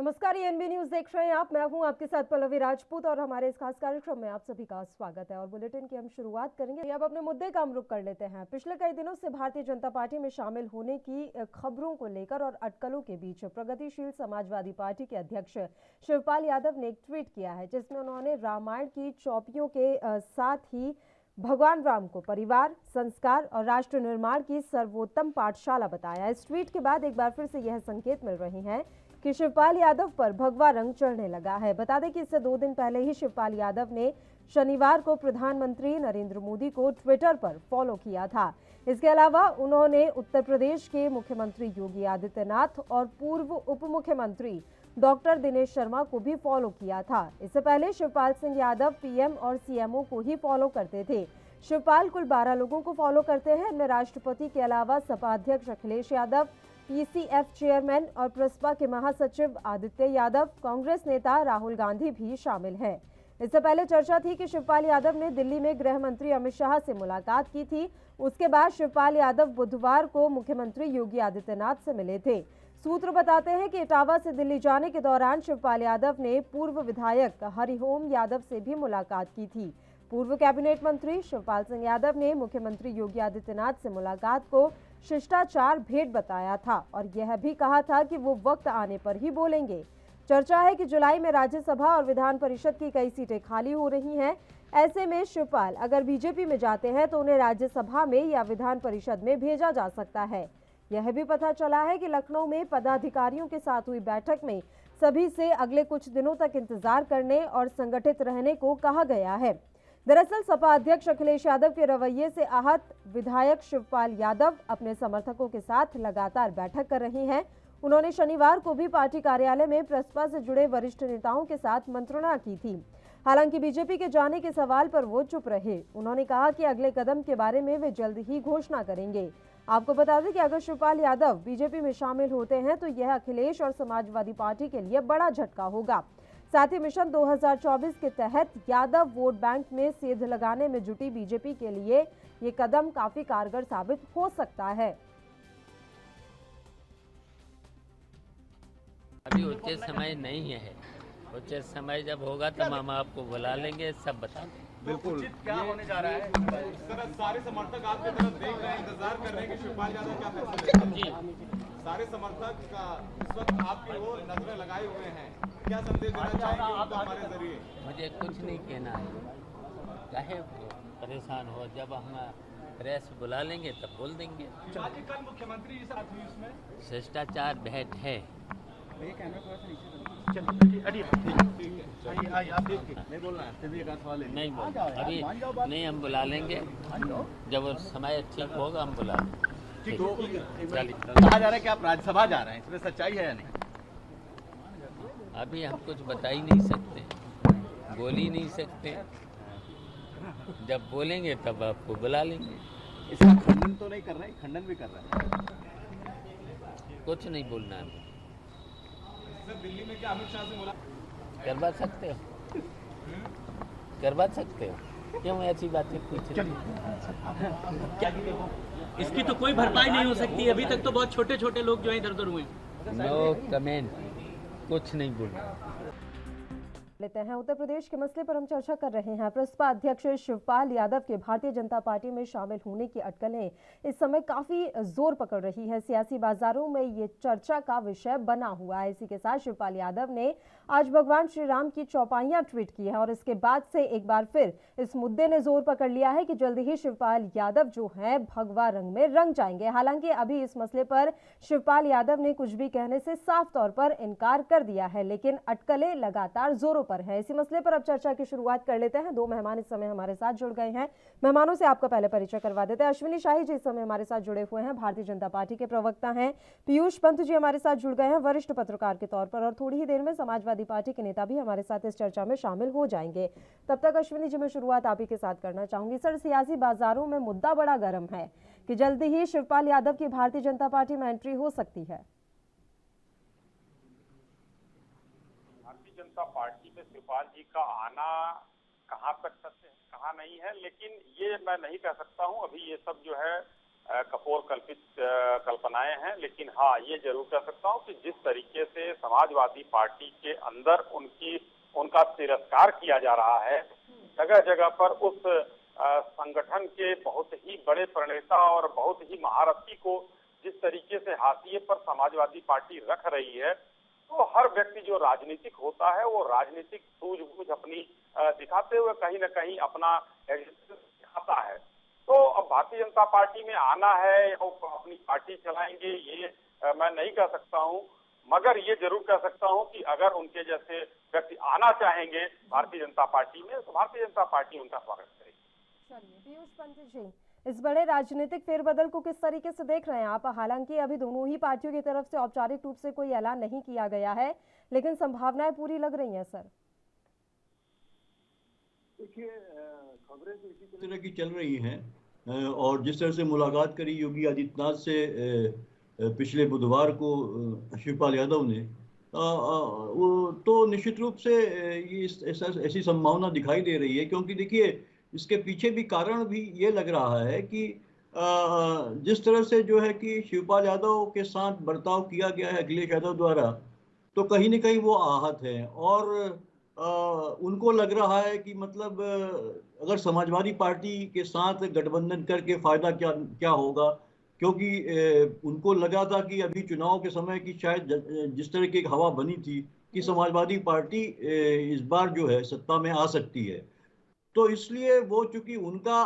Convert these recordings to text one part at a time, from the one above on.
नमस्कार, ये NB news देख रहे हैं आप। मैं हूं आपके साथ पल्लवी राजपूत और हमारे इस खास कार्यक्रम में आप सभी का स्वागत है। और बुलेटिन की हम शुरुआत करेंगे। अब अपने मुद्दे का हम रुख कर लेते हैं। पिछले कई दिनों से भारतीय जनता पार्टी में शामिल होने की खबरों को लेकर और अटकलों के बीच प्रगतिशील समाजवादी पार्टी के अध्यक्ष शिवपाल यादव ने एक ट्वीट किया है, जिसमें उन्होंने रामायण की चौपियों के साथ ही भगवान राम को परिवार, संस्कार और राष्ट्र निर्माण की सर्वोत्तम पाठशाला बताया। इस ट्वीट के बाद एक बार फिर से यह संकेत मिल रहे हैं कि शिवपाल यादव पर भगवा रंग चढ़ने लगा है। बता दें कि इससे 2 दिन पहले ही शिवपाल यादव ने शनिवार को प्रधानमंत्री नरेंद्र मोदी को ट्विटर पर फॉलो किया था। इसके अलावा उन्होंने उत्तर प्रदेश के मुख्यमंत्री योगी आदित्यनाथ और पूर्व उप मुख्यमंत्री डॉक्टर दिनेश शर्मा को भी फॉलो किया था। इससे पहले शिवपाल सिंह यादव पीएम और सीएमओ को ही फॉलो करते थे। शिवपाल कुल 12 लोगों को फॉलो करते हैं। इनमें राष्ट्रपति के अलावा सपा अध्यक्ष अखिलेश यादव, पीसीएफ चेयरमैन और प्रसपा के महासचिव आदित्य यादव, कांग्रेस नेता राहुल गांधी भी शामिल हैं। इससे पहले चर्चा थी कि शिवपाल यादव ने दिल्ली में गृह मंत्री अमित शाह से मुलाकात की थी। उसके बाद शिवपाल यादव बुधवार को मुख्यमंत्री योगी आदित्यनाथ से मिले थे। सूत्र बताते हैं कि इटावा से दिल्ली जाने के दौरान शिवपाल यादव ने पूर्व विधायक हरिओम यादव से भी मुलाकात की थी। पूर्व कैबिनेट मंत्री शिवपाल सिंह यादव ने मुख्यमंत्री योगी आदित्यनाथ से मुलाकात को शिष्टाचार भेंट बताया था और यह भी कहा था कि वो वक्त आने पर ही बोलेंगे। चर्चा है कि जुलाई में राज्यसभा और विधान परिषद की कई सीटें खाली हो रही हैं। ऐसे में शिवपाल अगर बीजेपी में जाते हैं तो उन्हें राज्यसभा में या विधान परिषद में भेजा जा सकता है। यह भी पता चला है कि लखनऊ में पदाधिकारियों के साथ हुई बैठक में सभी से अगले कुछ दिनों तक इंतजार करने और संगठित रहने को कहा गया है। दरअसल सपा अध्यक्ष अखिलेश यादव के रवैये से आहत विधायक शिवपाल यादव अपने समर्थकों के साथ लगातार बैठक कर रहे हैं। उन्होंने शनिवार को भी पार्टी कार्यालय में प्रसपा से जुड़े वरिष्ठ नेताओं के साथ मंत्रणा की थी। हालांकि बीजेपी के जाने के सवाल पर वो चुप रहे। उन्होंने कहा कि अगले कदम के बारे में वे जल्द ही घोषणा करेंगे। आपको बता दें कि अगर शिवपाल यादव बीजेपी में शामिल होते हैं तो यह अखिलेश और समाजवादी पार्टी के लिए बड़ा झटका होगा। साथ ही मिशन 2024 के तहत यादव वोट बैंक में सेंध लगाने में जुटी बीजेपी के लिए ये कदम काफी कारगर साबित हो सकता है। अभी उचित समय नहीं है। उचित समय जब होगा तब हम आपको बुला लेंगे, सब बता देंगे। बिल्कुल। क्या होने जा रहा है? इस तरह सारे समर्थक आपकी तरफ देख रहे हैं, इंतजार कर रहे हैं कि शिवपाल यादव क्या फैसला लेंगे। जी, सारे समर्थक इस वक्त आपकी ओर नजरें लगाए हुए हैं। क्या संदेश देना चाहेंगे उनको हमारे जरिए? मुझे कुछ नहीं कहना है, चाहे परेशान हो, जब हम प्रेस बुला लेंगे तब बोल देंगे। आज कल मुख्यमंत्री जी साथ हुई, उसमें शिष्टाचार भेंट है। नहीं बोलना है, फिर भी एक सवाल है। नहीं बोल अभी नहीं, हम बुला लेंगे जब वो समय ठीक होगा, हम बुला लेंगे। कहा जा रहा है कि आप राज्यसभा जा रहे हैं, इसमें सच्चाई है या नहीं? अभी हम कुछ बता ही नहीं सकते, बोल ही नहीं सकते। जब बोलेंगे तब आपको बुला लेंगे। इसका खंडन तो नहीं कर रहे, खंडन भी कर रहे हैं। कुछ नहीं बोलना है। दिल्ली में क्या अमित शाह से मुलाकात करवा सकते हो, करवा सकते हो, क्यों ऐसी बातें पूछ रहे हो? इसकी तो कोई भरपाई नहीं हो सकती। अभी तक तो बहुत छोटे छोटे लोग जो है इधर उधर हुए। नो कमेंट, कुछ नहीं बोलना लेते हैं। उत्तर प्रदेश के मसले पर हम चर्चा कर रहे हैं। प्रसपा अध्यक्ष शिवपाल यादव के भारतीय जनता पार्टी में शामिल होने की अटकलें इस समय काफी जोर पकड़ रही है। सियासी बाजारों में ये चर्चा का विषय बना हुआ है। इसी के साथ शिवपाल यादव ने आज भगवान श्री राम की चौपाइयां ट्वीट की है और इसके बाद से एक बार फिर इस मुद्दे ने जोर पकड़ लिया है कि जल्द ही शिवपाल यादव जो है भगवा रंग में रंग जाएंगे। हालांकि अभी इस मसले पर शिवपाल यादव ने कुछ भी कहने से साफ तौर पर इनकार कर दिया है, लेकिन अटकलें लगातार जोरों पर है। इसी मसले पर अब चर्चा की शुरुआत कर लेते हैं। 2 मेहमान इस समय हमारे साथ जुड़ गए हैं। मेहमानों से आपका पहले परिचय करवा देते हैं। अश्विनी शाही जी इस समय हमारे साथ जुड़े हुए हैं, भारतीय जनता पार्टी के प्रवक्ता हैं। पीयूष पंत जी हमारे साथ जुड़ गए हैं, वरिष्ठ पत्रकार के तौर पर, और थोड़ी ही देर में समाजवादी पार्टी के नेता भी हमारे साथ इस चर्चा में शामिल हो जाएंगे। तब तक अश्विनी जी, मैं शुरुआत आप ही के साथ करना चाहूंगी। सर, सियासी बाजारों में मुद्दा बड़ा गर्म है कि जल्दी ही शिवपाल यादव की भारतीय जनता पार्टी में एंट्री हो सकती है। जनता पार्टी में शिवपाल जी का आना कहां तक सत्य है, कहां नहीं है, लेकिन ये मैं नहीं कह सकता हूं। अभी ये सब जो है कपोल कल्पित कल्पनाएं हैं। लेकिन हाँ, ये जरूर कह सकता हूँ कि जिस तरीके से समाजवादी पार्टी के अंदर उनका तिरस्कार किया जा रहा है, जगह जगह पर उस संगठन के बहुत ही बड़े प्रणेता और बहुत ही महारथी को जिस तरीके से हाशिए पर समाजवादी पार्टी रख रही है, तो हर व्यक्ति जो राजनीतिक होता है वो राजनीतिक सूझबूझ अपनी दिखाते हुए कहीं न कहीं अपना दिखाता है। तो अब भारतीय जनता पार्टी में आना है और अपनी पार्टी चलाएंगे, ये मैं नहीं कह सकता हूं, मगर ये जरूर कह सकता हूं कि अगर उनके जैसे व्यक्ति आना चाहेंगे भारतीय जनता पार्टी में, तो भारतीय जनता पार्टी उनका स्वागत करेगी। चलिए, पीयूष पंत जी, इस बड़े राजनीतिक फेरबदल को किस तरीके से देख रहे हैं आप? हालांकि अभी दोनों ही पार्टियों की तरफ से औपचारिक रूप से कोई ऐलान नहीं किया गया है, लेकिन संभावनाएं पूरी लग रही हैं सर। देखिए, खबरें तो इसी तरह की चल रही हैं और जिस तरह से मुलाकात करी योगी आदित्यनाथ से पिछले बुधवार को शिवपाल यादव ने, वो तो निश्चित रूप से ये ऐसी संभावना दिखाई दे रही है, क्योंकि देखिए इसके पीछे भी कारण भी ये लग रहा है कि जिस तरह से जो है कि शिवपाल यादव के साथ बर्ताव किया गया है अखिलेश यादव द्वारा, तो कहीं न कहीं वो आहत हैं और उनको लग रहा है कि मतलब अगर समाजवादी पार्टी के साथ गठबंधन करके फायदा क्या होगा, क्योंकि उनको लगा था कि अभी चुनाव के समय की शायद जिस तरह की हवा बनी थी कि समाजवादी पार्टी इस बार जो है सत्ता में आ सकती है, तो इसलिए वो चूंकि उनका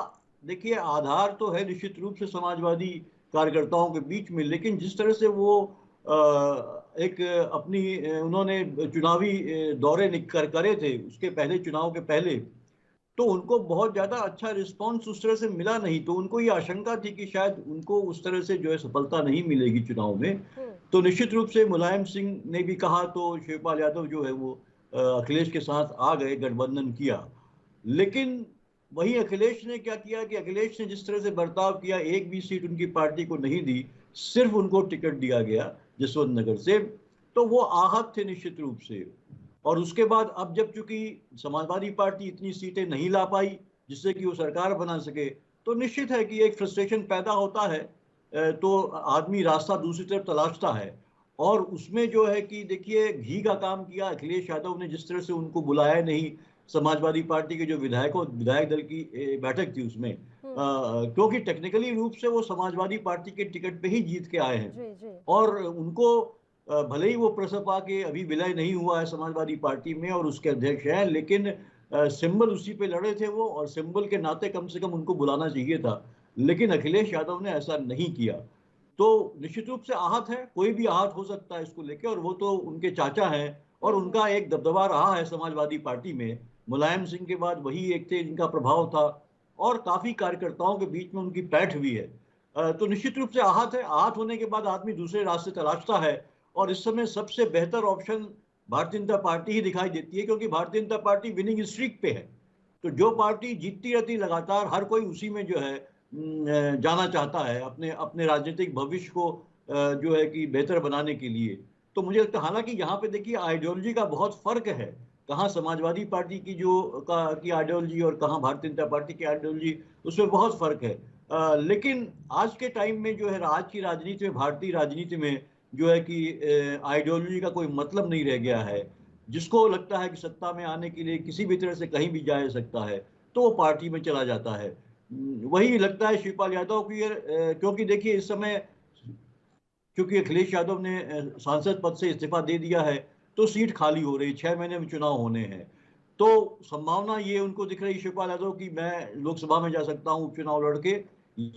देखिए आधार तो है निश्चित रूप से समाजवादी कार्यकर्ताओं के बीच में, लेकिन जिस तरह से वो एक अपनी उन्होंने चुनावी दौरे करे थे उसके पहले, चुनाव के पहले, तो उनको बहुत ज्यादा अच्छा रिस्पांस उस तरह से मिला नहीं, तो उनको ये आशंका थी कि शायद उनको उस तरह से जो है सफलता नहीं मिलेगी चुनाव में। तो निश्चित रूप से मुलायम सिंह ने भी कहा तो शिवपाल यादव जो है वो अखिलेश के साथ आ गए, गठबंधन किया। लेकिन वही अखिलेश ने क्या किया कि अखिलेश ने जिस तरह से बर्ताव किया, एक भी सीट उनकी पार्टी को नहीं दी, सिर्फ उनको टिकट दिया गया जसवंत नगर से, तो वो आहत थे निश्चित रूप से। और उसके बाद अब जब चूंकि समाजवादी पार्टी इतनी सीटें नहीं ला पाई जिससे कि वो सरकार बना सके, तो निश्चित है कि एक फ्रस्ट्रेशन पैदा होता है, तो आदमी रास्ता दूसरी तरफ तलाशता है। और उसमें जो है कि देखिए घी का काम किया अखिलेश यादव ने, जिस तरह से उनको बुलाया नहीं समाजवादी पार्टी के जो विधायक दल की बैठक थी उसमें, क्योंकि टेक्निकली रूप से वो समाजवादी पार्टी के टिकट पे ही जीत के आए हैं और उनको भले ही वो प्रसपा के अभी विलय नहीं हुआ है समाजवादी पार्टी में और उसके अध्यक्ष हैं, लेकिन सिंबल उसी पे लड़े थे वो, और सिंबल के नाते कम से कम उनको बुलाना चाहिए था, लेकिन अखिलेश यादव ने ऐसा नहीं किया। तो निश्चित रूप से आहत है, कोई भी आहत हो सकता है इसको लेके, और वो तो उनके चाचा हैं और उनका एक दबदबा रहा है समाजवादी पार्टी में। मुलायम सिंह के बाद वही एक थे जिनका प्रभाव था और काफी कार्यकर्ताओं के बीच में उनकी पैठ भी है, तो निश्चित रूप से आहत है। आहत होने के बाद आदमी दूसरे रास्ते तलाशता है और इस समय सबसे बेहतर ऑप्शन भारतीय जनता पार्टी ही दिखाई देती है, क्योंकि Bharatiya Janata party winning streak पे है। तो जो पार्टी जीतती रहती लगातार, हर कोई उसी में जो है जाना चाहता है अपने राजनीतिक भविष्य को जो है कि बेहतर बनाने के लिए। तो मुझे लगता है, हालांकि यहाँ पे देखिए आइडियोलॉजी का बहुत फर्क है, कहाँ समाजवादी पार्टी की की आइडियोलॉजी और कहाँ भारतीय जनता पार्टी की आइडियोलॉजी, उसमें बहुत फर्क है। लेकिन आज के टाइम में जो है, आज की राजनीति में, भारतीय राजनीति में जो है कि आइडियोलॉजी का कोई मतलब नहीं रह गया है। जिसको लगता है कि सत्ता में आने के लिए किसी भी तरह से कहीं भी जा सकता है तो वो पार्टी में चला जाता है। वही लगता है शिवपाल यादव की, क्योंकि देखिए इस समय क्योंकि अखिलेश यादव ने सांसद पद से इस्तीफा दे दिया है तो सीट खाली हो रही, 6 महीने में चुनाव होने हैं, तो संभावना ये उनको दिख रही शिवपाल यादव की मैं लोकसभा में जा सकता हूँ उपचुनाव लड़के,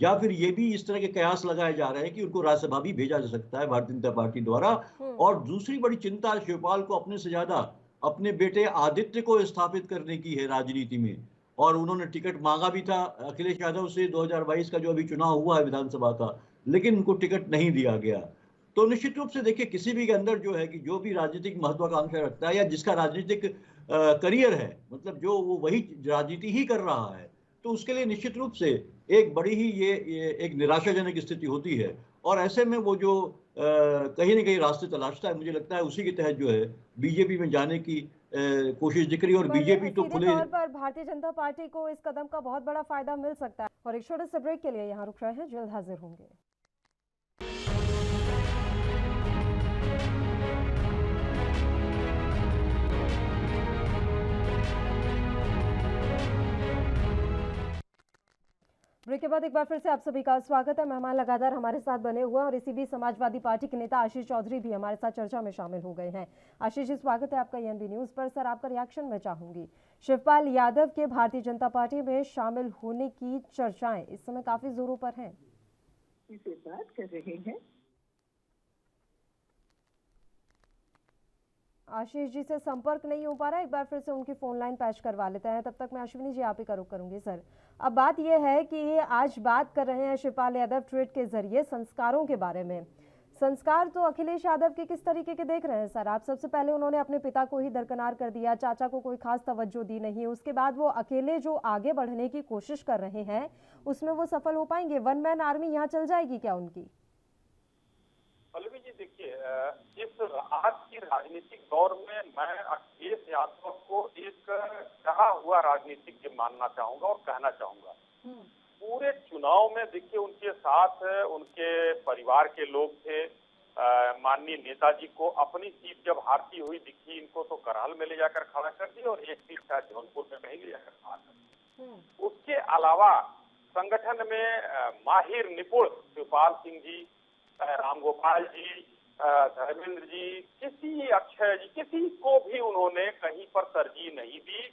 या फिर ये भी इस तरह के कयास लगाए जा रहे हैं कि उनको राज्यसभा भी भेजा जा सकता है भारतीय जनता पार्टी द्वारा। और दूसरी बड़ी चिंता शिवपाल को अपने से ज्यादा अपने बेटे आदित्य को स्थापित करने की है राजनीति में, और उन्होंने टिकट मांगा भी था अखिलेश यादव से 2022 का जो अभी चुनाव हुआ है विधानसभा का, लेकिन उनको टिकट नहीं दिया गया। तो निश्चित रूप से देखिए किसी भी के अंदर जो है कि जो भी राजनीतिक महत्वाकांक्षा रखता है या जिसका राजनीतिक करियर है, मतलब जो वो वही राजनीति ही कर रहा है, तो उसके लिए निश्चित रूप से एक बड़ी ही ये एक निराशाजनक स्थिति होती है। और ऐसे में वो जो कहीं ना कहीं रास्ते तलाशता है, मुझे लगता है उसी के तहत जो है बीजेपी में जाने की कोशिश दिख रही है। और बीजेपी तो सीधे खुले तौर पर भारतीय जनता पार्टी को इस कदम का बहुत बड़ा फायदा मिल सकता है। और एक छोटे से ब्रेक के लिए यहाँ रुक रहे हैं, जल्द हाजिर होंगे। ब्रेक के बाद एक बार फिर से आप सभी का स्वागत है। मेहमान लगातार हमारे साथ बने हुए हैं और इसी बीच समाजवादी पार्टी के नेता आशीष चौधरी भी हमारे साथ चर्चा में शामिल हो गए हैं। आशीष जी, स्वागत है आपका एएनबी न्यूज पर। सर, आपका रिएक्शन मैं चाहूंगी। शिवपाल यादव के भारतीय जनता पार्टी में शामिल होने की चर्चाएं इस समय काफी जोरों पर हैं। इसे बात कर रहे हैं। आशीष जी से संपर्क नहीं हो पा रहा है, एक बार फिर से उनकी फोन लाइन पैच करवा लेते हैं। तब तक मैं अश्विनी जी आप ही का रुख करूंगी। सर, अब बात यह है कि आज बात कर रहे हैं शिवपाल यादव ट्वीट के जरिए संस्कारों के बारे में। संस्कार तो अखिलेश यादव के किस तरीके के देख रहे हैं सर आप? सबसे पहले उन्होंने अपने पिता को ही दरकिनार कर दिया, चाचा को कोई खास तवज्जो दी नहीं, उसके बाद वो अकेले जो आगे बढ़ने की कोशिश कर रहे हैं उसमें वो सफल हो पाएंगे? वन मैन आर्मी यहाँ चल जाएगी क्या उनकी? पल्लवी जी, देखिए, इस आज की राजनीतिक दौर में मैं अखिलेश यादव को एक कहा हुआ राजनीतिज्ञ मानना चाहूंगा और कहना चाहूंगा। पूरे चुनाव में देखिए उनके साथ उनके परिवार के लोग थे। माननीय नेताजी को अपनी सीट जब हारती हुई दिखी, इनको तो करहाल में ले जाकर खड़ा कर दिया और एक सीट शायद जौनपुर में कहीं ले जाकर खड़ा कर दिया। उसके अलावा संगठन में माहिर निपुण शिवपाल सिंह जी, रामगोपाल जी, धर्मेंद्र जी, अक्षय जी, किसी को भी उन्होंने कहीं पर तरजीह नहीं दी।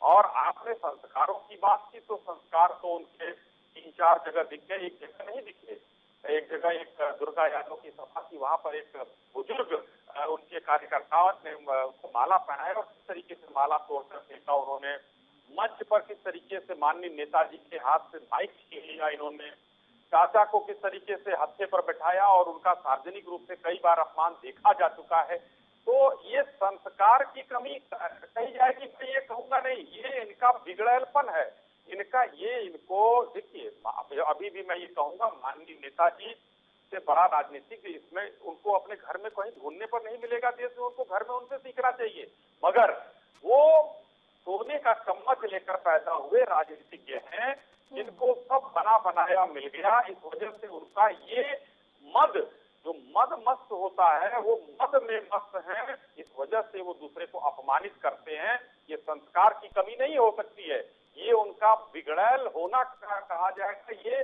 और आपने संस्कारों की बात की तो संस्कार तो उनके 3-4 जगह दिख गए, एक जगह नहीं दिखे। एक जगह एक दुर्गा यादव की सभा थी, वहां पर एक बुजुर्ग उनके कार्यकर्ताओं ने उनको माला पहनाया और किस तरीके से माला तोड़कर फेंका उन्होंने। मंच पर किस तरीके से माननीय नेताजी के हाथ से माइक छीन लिया इन्होंने। चाचा को किस तरीके से हत्थे पर बैठाया और उनका सार्वजनिक रूप से कई बार अपमान देखा जा चुका है। तो ये संस्कार की कमी कही जाएगी, मैं ये कहूंगा नहीं, ये इनका बिगड़ेलपन है। इनको देखिए, अभी भी मैं ये कहूंगा, माननीय नेताजी से बड़ा राजनीतिक इसमें उनको अपने घर में कहीं ढूंढने पर नहीं मिलेगा देश में, उनको घर में उनसे सीखना चाहिए। मगर वो सोने का चम्मच लेकर पैदा हुए राजनीतिज्ञ हैं, जिनको सब बना बनाया मिल गया। इस वजह से उनका ये जो मद मस्त होता है वो मद में मस्त है, इस वजह से वो दूसरे को अपमानित करते हैं। ये संस्कार की कमी नहीं हो सकती है, ये उनका बिगड़ैल होना कहा जाएगा। ये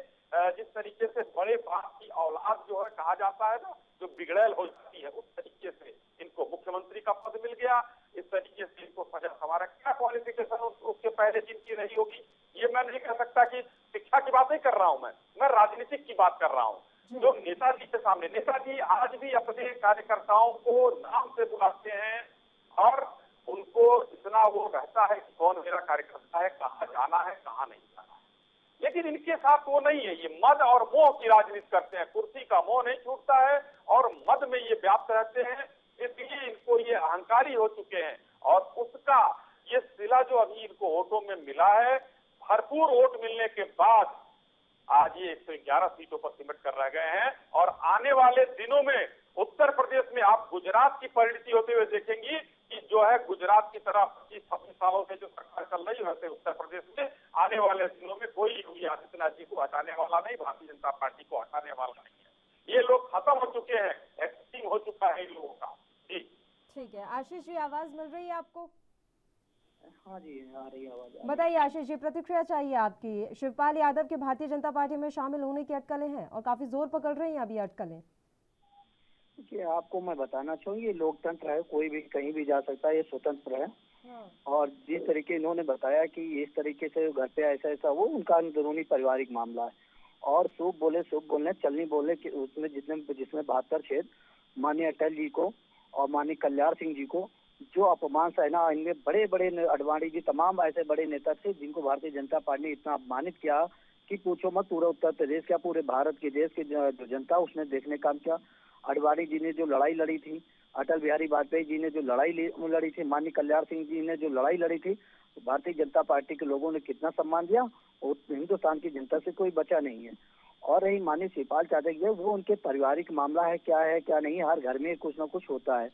जिस तरीके से बड़े बाप की औलाद जो है कहा जाता है ना, जो बिगड़ैल हो जाती है, उस तरीके से इनको मुख्यमंत्री का पद मिल गया। इस तरीके से इनको सजा हमारा क्या क्वालिफिकेशन उसके पहले जिनकी रही होगी, ये मैं नहीं कह सकता। कि शिक्षा की बात नहीं कर रहा हूं, मैं राजनीतिक की बात कर रहा हूं। जो नेताजी के सामने, नेताजी आज भी अपने कार्यकर्ताओं को नाम से बुलाते हैं और उनको इतना वो रहता है कि कौन मेरा कार्यकर्ता है, कहाँ जाना है, कहाँ नहीं जाना है। लेकिन इनके साथ वो नहीं है, ये मद और मोह की राजनीति करते हैं। कुर्सी का मोह नहीं छूटता है और मद में ये व्याप्त रहते हैं, इसलिए इनको ये अहंकारी हो चुके हैं। और उसका ये सिला जो अभी इनको वोटों में मिला है, भरपूर वोट मिलने के बाद आज ये 111 सीटों पर सिमट कर रह गए हैं। और आने वाले दिनों में उत्तर प्रदेश में आप गुजरात की परिणति होते हुए देखेंगी कि जो है गुजरात की तरह 25-26 सालों से जो सरकार चल रही है, वैसे उत्तर प्रदेश में आने वाले दिनों में कोई योगी आदित्यनाथ जी को हटाने वाला नहीं, भारतीय जनता पार्टी को हटाने वाला नहीं है। ये लोग खत्म हो चुके हैं, एक्टिंग हो चुका है इन लोगों का। जी ठीक है। आशीष जी, आवाज मिल रही है आपको? हाँ जी, आ रही आवाज। बताइए आशीष जी, प्रतिक्रिया चाहिए आपकी। शिवपाल यादव के भारतीय जनता पार्टी में शामिल होने की अटकलें हैं और काफी जोर पकड़ रही हैं अभी अटकलें। देखिए, आपको मैं बताना चाहूँगी, ये लोकतंत्र है, कोई भी कहीं भी जा सकता है, ये स्वतंत्र है। और जिस तरीके इन्होंने बताया कि इस तरीके से घर पे ऐसा वो उनका अंदरूनी पारिवारिक मामला है। और शुभ बोले चलनी बोले कि उसमें जिसमें 72 छेद माननीय अटल जी को और माननीय कल्याण सिंह जी को जो अपमान सहना, इनमें बड़े बड़े अडवाणी जी, तमाम ऐसे बड़े नेता थे जिनको भारतीय जनता पार्टी ने इतना अपमानित किया कि पूछो मत। पूरा उत्तर प्रदेश क्या, पूरे भारत के देश की जो जनता उसने देखने काम किया। अडवाणी जी ने जो लड़ाई लड़ी थी, अटल बिहारी वाजपेयी जी ने जो लड़ाई लड़ी थी, माननीय कल्याण सिंह जी ने जो लड़ाई लड़ी थी, तो भारतीय जनता पार्टी के लोगों ने कितना सम्मान दिया, और हिंदुस्तान की जनता से कोई बचा नहीं है। और रही माननीय शिवपाल यादव, वो उनके पारिवारिक मामला है, क्या नहीं, हर घर में कुछ ना कुछ होता है।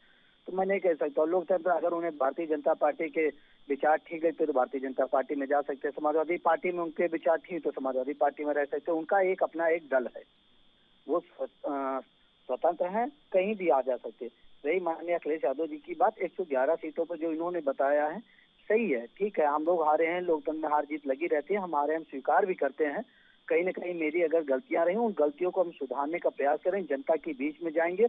तो मैं नहीं कह सकता। और लोकतंत्र अगर उन्हें भारतीय जनता पार्टी के विचार ठीक लगते तो भारतीय जनता पार्टी में जा सकते हैं, समाजवादी पार्टी में उनके विचार ठीक तो समाजवादी पार्टी में रह सकते हैं। उनका एक अपना एक दल है, वो स्वतंत्र हैं, कहीं भी आ जा सकते। रही माननीय अखिलेश यादव जी की बात, 111 सीटों पर जो इन्होंने बताया है सही है, ठीक है। हम लोग हारे हैं, लोकतंत्र में हार जीत लगी रहती है, हम हारे, हम स्वीकार भी करते हैं। कहीं न कहीं मेरी अगर गलतियां रही, उन गलतियों को हम सुधारने का प्रयास करें, जनता के बीच में जाएंगे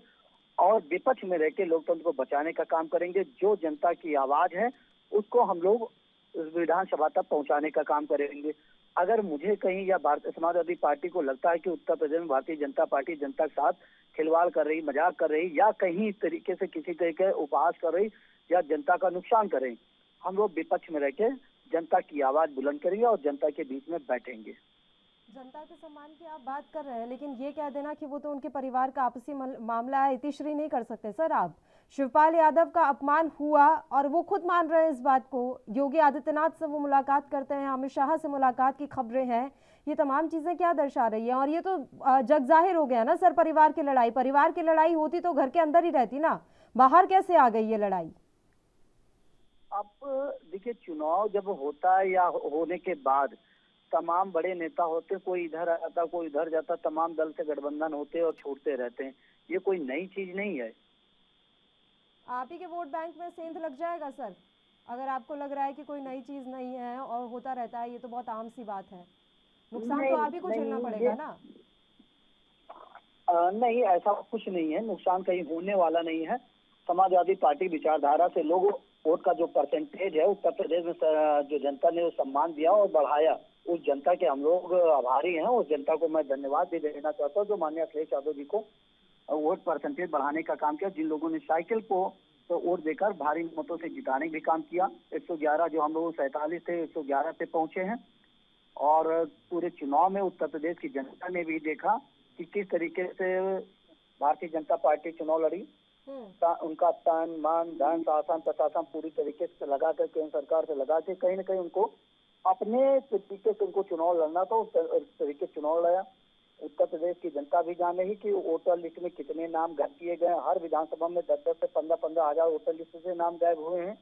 और विपक्ष में रहकर लोकतंत्र को बचाने का काम करेंगे। जो जनता की आवाज है उसको हम लोग विधानसभा तक पहुंचाने का काम करेंगे। अगर मुझे कहीं या भारतीय समाजवादी पार्टी को लगता है कि उत्तर प्रदेश में भारतीय जनता पार्टी जनता के साथ खिलवाड़ कर रही, मजाक कर रही या कहीं तरीके से किसी तरीके उपहास कर रही या जनता का नुकसान कर रही, हम लोग विपक्ष में रहकर जनता की आवाज बुलंद करेंगे और जनता के बीच में बैठेंगे। जनता के सम्मान की आप बात कर रहे हैं, लेकिन ये कह देना कि वो तो उनके परिवार का आपसी मामला है, इतिश्री नहीं कर सकते सर आप। शिवपाल यादव का अपमान हुआ और वो खुद मान रहे हैं इस बात को। योगी आदित्यनाथ से वो मुलाकात करते हैं, अमित शाह से मुलाकात की खबरें हैं। ये तमाम चीजें क्या दर्शा रही है? और ये तो जग जाहिर हो गया ना सर, परिवार की लड़ाई होती तो घर के अंदर ही रहती ना, बाहर कैसे आ गई ये लड़ाई? अब देखिए, चुनाव जब होता है या होने के बाद तमाम बड़े नेता होते, कोई इधर आता कोई उधर जाता, तमाम दल से गठबंधन होते और छूटते रहते हैं। ये कोई नई चीज नहीं है। आप ही के वोट बैंक में सेंध लग जाएगा सर, अगर आपको लग रहा है कि कोई नई चीज नहीं है और होता रहता है, ये तो बहुत आम सी बात है। नुकसान तो आप ही को झेलना पड़ेगा ना। नहीं, ऐसा कुछ नहीं है, नुकसान कहीं होने वाला नहीं है। समाजवादी पार्टी विचारधारा से लोग वोट का जो परसेंटेज है उत्तर प्रदेश में जो जनता ने सम्मान दिया और बढ़ाया, उस जनता के हम लोग आभारी हैं। उस जनता को मैं धन्यवाद भी देना चाहता हूँ जो माननीय अखिलेश यादव जी को वोट परसेंटेज बढ़ाने का काम किया, जिन लोगों ने साइकिल को तो वोट देकर भारी मतों से जिताने भी काम किया। 111 जो हम लोग 47 थे 111 पे पहुंचे हैं। और पूरे चुनाव में उत्तर प्रदेश की जनता ने भी देखा कि किस तरीके से भारतीय जनता पार्टी चुनाव लड़ी। उनका तन मन धन शासन प्रशासन पूरी तरीके से लगा कर केंद्र सरकार से लगा के कहीं न कहीं उनको अपने तरीके से उनको चुनाव लड़ना था, उस तरीके चुनाव लड़ा। उत्तर प्रदेश की जनता भी जान रही कि वोटर लिस्ट में कितने नाम गायब किए गए। हर विधानसभा में 10-10 से 15-15 हजार वोटर लिस्ट से नाम गायब हुए हैं।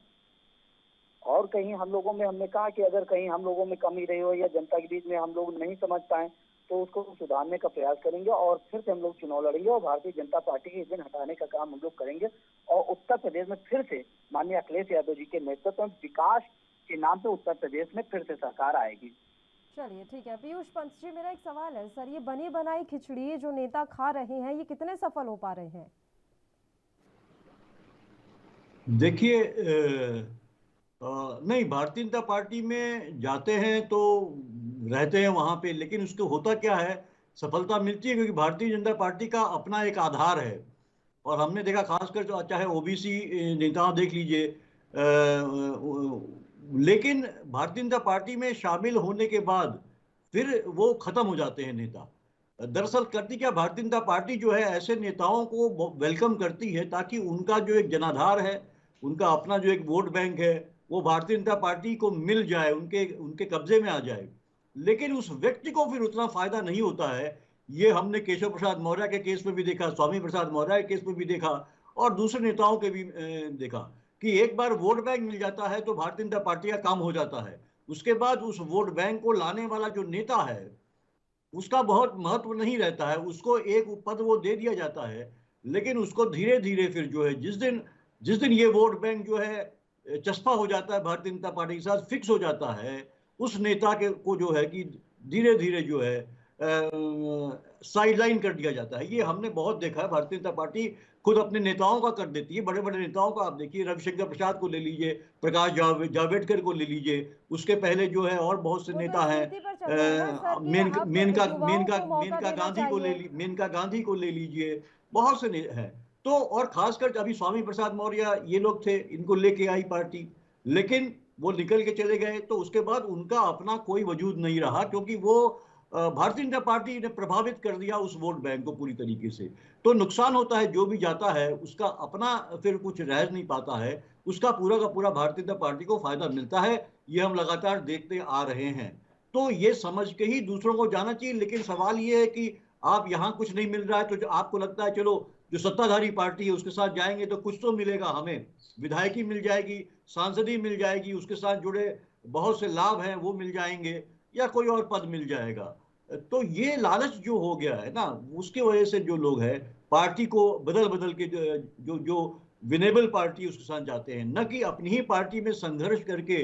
और कहीं हम लोगों में हमने कहा कि अगर कहीं हम लोगों में कमी रही हो या जनता के बीच में हम लोग नहीं समझ पाए तो उसको सुधारने का प्रयास करेंगे और फिर से हम लोग चुनाव लड़ेंगे और भारतीय जनता पार्टी के इस दिन हटाने का काम हम लोग करेंगे। और उत्तर प्रदेश में फिर से माननीय अखिलेश यादव जी के नेतृत्व में विकास के नाम पे उत्तर प्रदेश में फिर से सरकार आएगी। चलिए ठीक है। पीयूष पंत जी, मेरा एक सवाल है सर, ये बनी बनाई खिचड़ी जो नेता खा रहे हैं ये कितने सफल हो पा रहे हैं? देखिए, नहीं, भारतीय जनता पार्टी में जाते हैं तो रहते हैं वहां पे, लेकिन उसको होता क्या है, सफलता मिलती है क्योंकि भारतीय जनता पार्टी का अपना एक आधार है। और हमने देखा खासकर जो चाहे ओबीसी नेता देख लीजिए, लेकिन भारतीय जनता पार्टी में शामिल होने के बाद फिर वो खत्म हो जाते हैं नेता। दरअसल करती क्या, भारतीय जनता पार्टी जो है ऐसे नेताओं को वेलकम करती है ताकि उनका जो एक जनाधार है, उनका अपना जो एक वोट बैंक है, वो भारतीय जनता पार्टी को मिल जाए, उनके कब्जे में आ जाए। लेकिन उस व्यक्ति को फिर उतना फायदा नहीं होता है। ये हमने केशव प्रसाद मौर्य के केस में भी देखा, स्वामी प्रसाद मौर्य के केस में भी देखा और दूसरे नेताओं के भी देखा कि एक बार वोट बैंक मिल जाता है तो भारतीय जनता पार्टी का काम हो जाता है। उसके बाद उस वोट बैंक को लाने वाला जो नेता है उसका बहुत महत्व नहीं रहता है, उसको एक पद वो दे दिया जाता है। लेकिन उसको धीरे धीरे फिर जो है जिस दिन ये वोट बैंक जो है चस्पा हो जाता है भारतीय जनता पार्टी के साथ, फिक्स हो जाता है, उस नेता के को जो है कि धीरे धीरे जो है साइडलाइन कर दिया जाता है। ये हमने बहुत देखा है। भारतीय जनता पार्टी खुद अपने नेताओं का कर देती है। बड़े बड़े नेताओं का आप देखिए, रविशंकर प्रसाद को ले लीजिए, प्रकाश जावड़ेकर को ले लीजिए, उसके पहले जो है और बहुत से नेता हैं, मेनका गांधी को ले लीजिए, बहुत से हैं। तो और खासकर अभी स्वामी प्रसाद मौर्य ये लोग थे, इनको लेके आई पार्टी, लेकिन वो निकल के चले गए। तो उसके बाद उनका अपना कोई वजूद नहीं रहा क्योंकि वो भारतीय जनता पार्टी ने प्रभावित कर दिया उस वोट बैंक को पूरी तरीके से। तो नुकसान होता है, जो भी जाता है उसका अपना फिर कुछ रह नहीं पाता है, उसका पूरा का पूरा भारतीय जनता पार्टी को फायदा मिलता है। ये हम लगातार देखते आ रहे हैं। तो ये समझ के ही दूसरों को जाना चाहिए। लेकिन सवाल ये है कि आप यहाँ कुछ नहीं मिल रहा है तो आपको लगता है चलो जो सत्ताधारी पार्टी है उसके साथ जाएंगे तो कुछ तो मिलेगा हमें, विधायकी मिल जाएगी, सांसदी मिल जाएगी, उसके साथ जुड़े बहुत से लाभ हैं वो मिल जाएंगे, या कोई और पद मिल जाएगा। तो ये लालच जो हो गया है ना, उसके वजह से जो लोग हैं पार्टी को बदल बदल के जो जो विनेबल पार्टी उसके साथ जाते हैं, न कि अपनी ही पार्टी में संघर्ष करके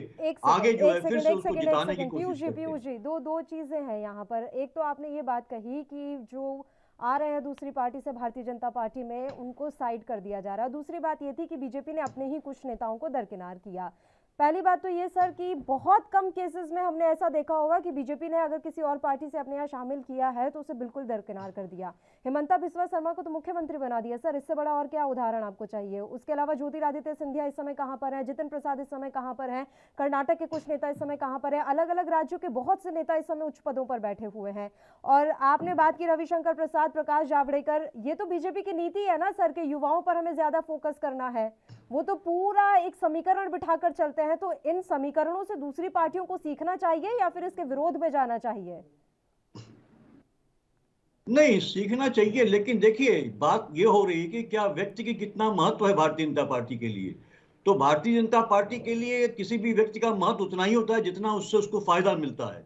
आगे जो है फिर से उसको जिताने की कोशिश करते हैं। पीयूष जी, दो चीजें हैं यहाँ पर। एक तो आपने ये बात कही कि जो आ रहे हैं दूसरी पार्टी से भारतीय जनता पार्टी में उनको साइड कर दिया जा रहा है। दूसरी बात ये थी कि बीजेपी ने अपने ही कुछ नेताओं को दरकिनार किया। पहली बात तो ये सर कि बहुत कम केसेस में हमने ऐसा देखा होगा कि बीजेपी ने अगर किसी और पार्टी से अपने यहाँ शामिल किया है तो उसे बिल्कुल दरकिनार कर दिया। हिमंता बिस्वा शर्मा को तो मुख्यमंत्री बना दिया सर, इससे बड़ा और क्या उदाहरण आपको चाहिए। उसके अलावा ज्योतिरादित्य सिंधिया इस समय कहां पर है, जितिन प्रसाद इस समय कहां पर है, कर्नाटक के कुछ नेता इस समय कहां पर है, अलग अलग राज्यों के बहुत से नेता इस समय उच्च पदों पर बैठे हुए हैं। और आपने बात की रविशंकर प्रसाद, प्रकाश जावड़ेकर, ये तो बीजेपी की नीति है ना सर कि युवाओं पर हमें ज्यादा फोकस करना है। वो तो पूरा एक समीकरण बिठाकर चलते हैं। तो इन समीकरणों से दूसरी पार्टियों को सीखना चाहिए या फिर इसके विरोध में जाना चाहिए? नहीं, सीखना चाहिए, लेकिन देखिए बात ये हो रही है कि क्या व्यक्ति की कितना महत्व है भारतीय जनता पार्टी के लिए। तो भारतीय जनता पार्टी के लिए किसी भी व्यक्ति का महत्व उतना ही होता है जितना उससे उसको फायदा मिलता है।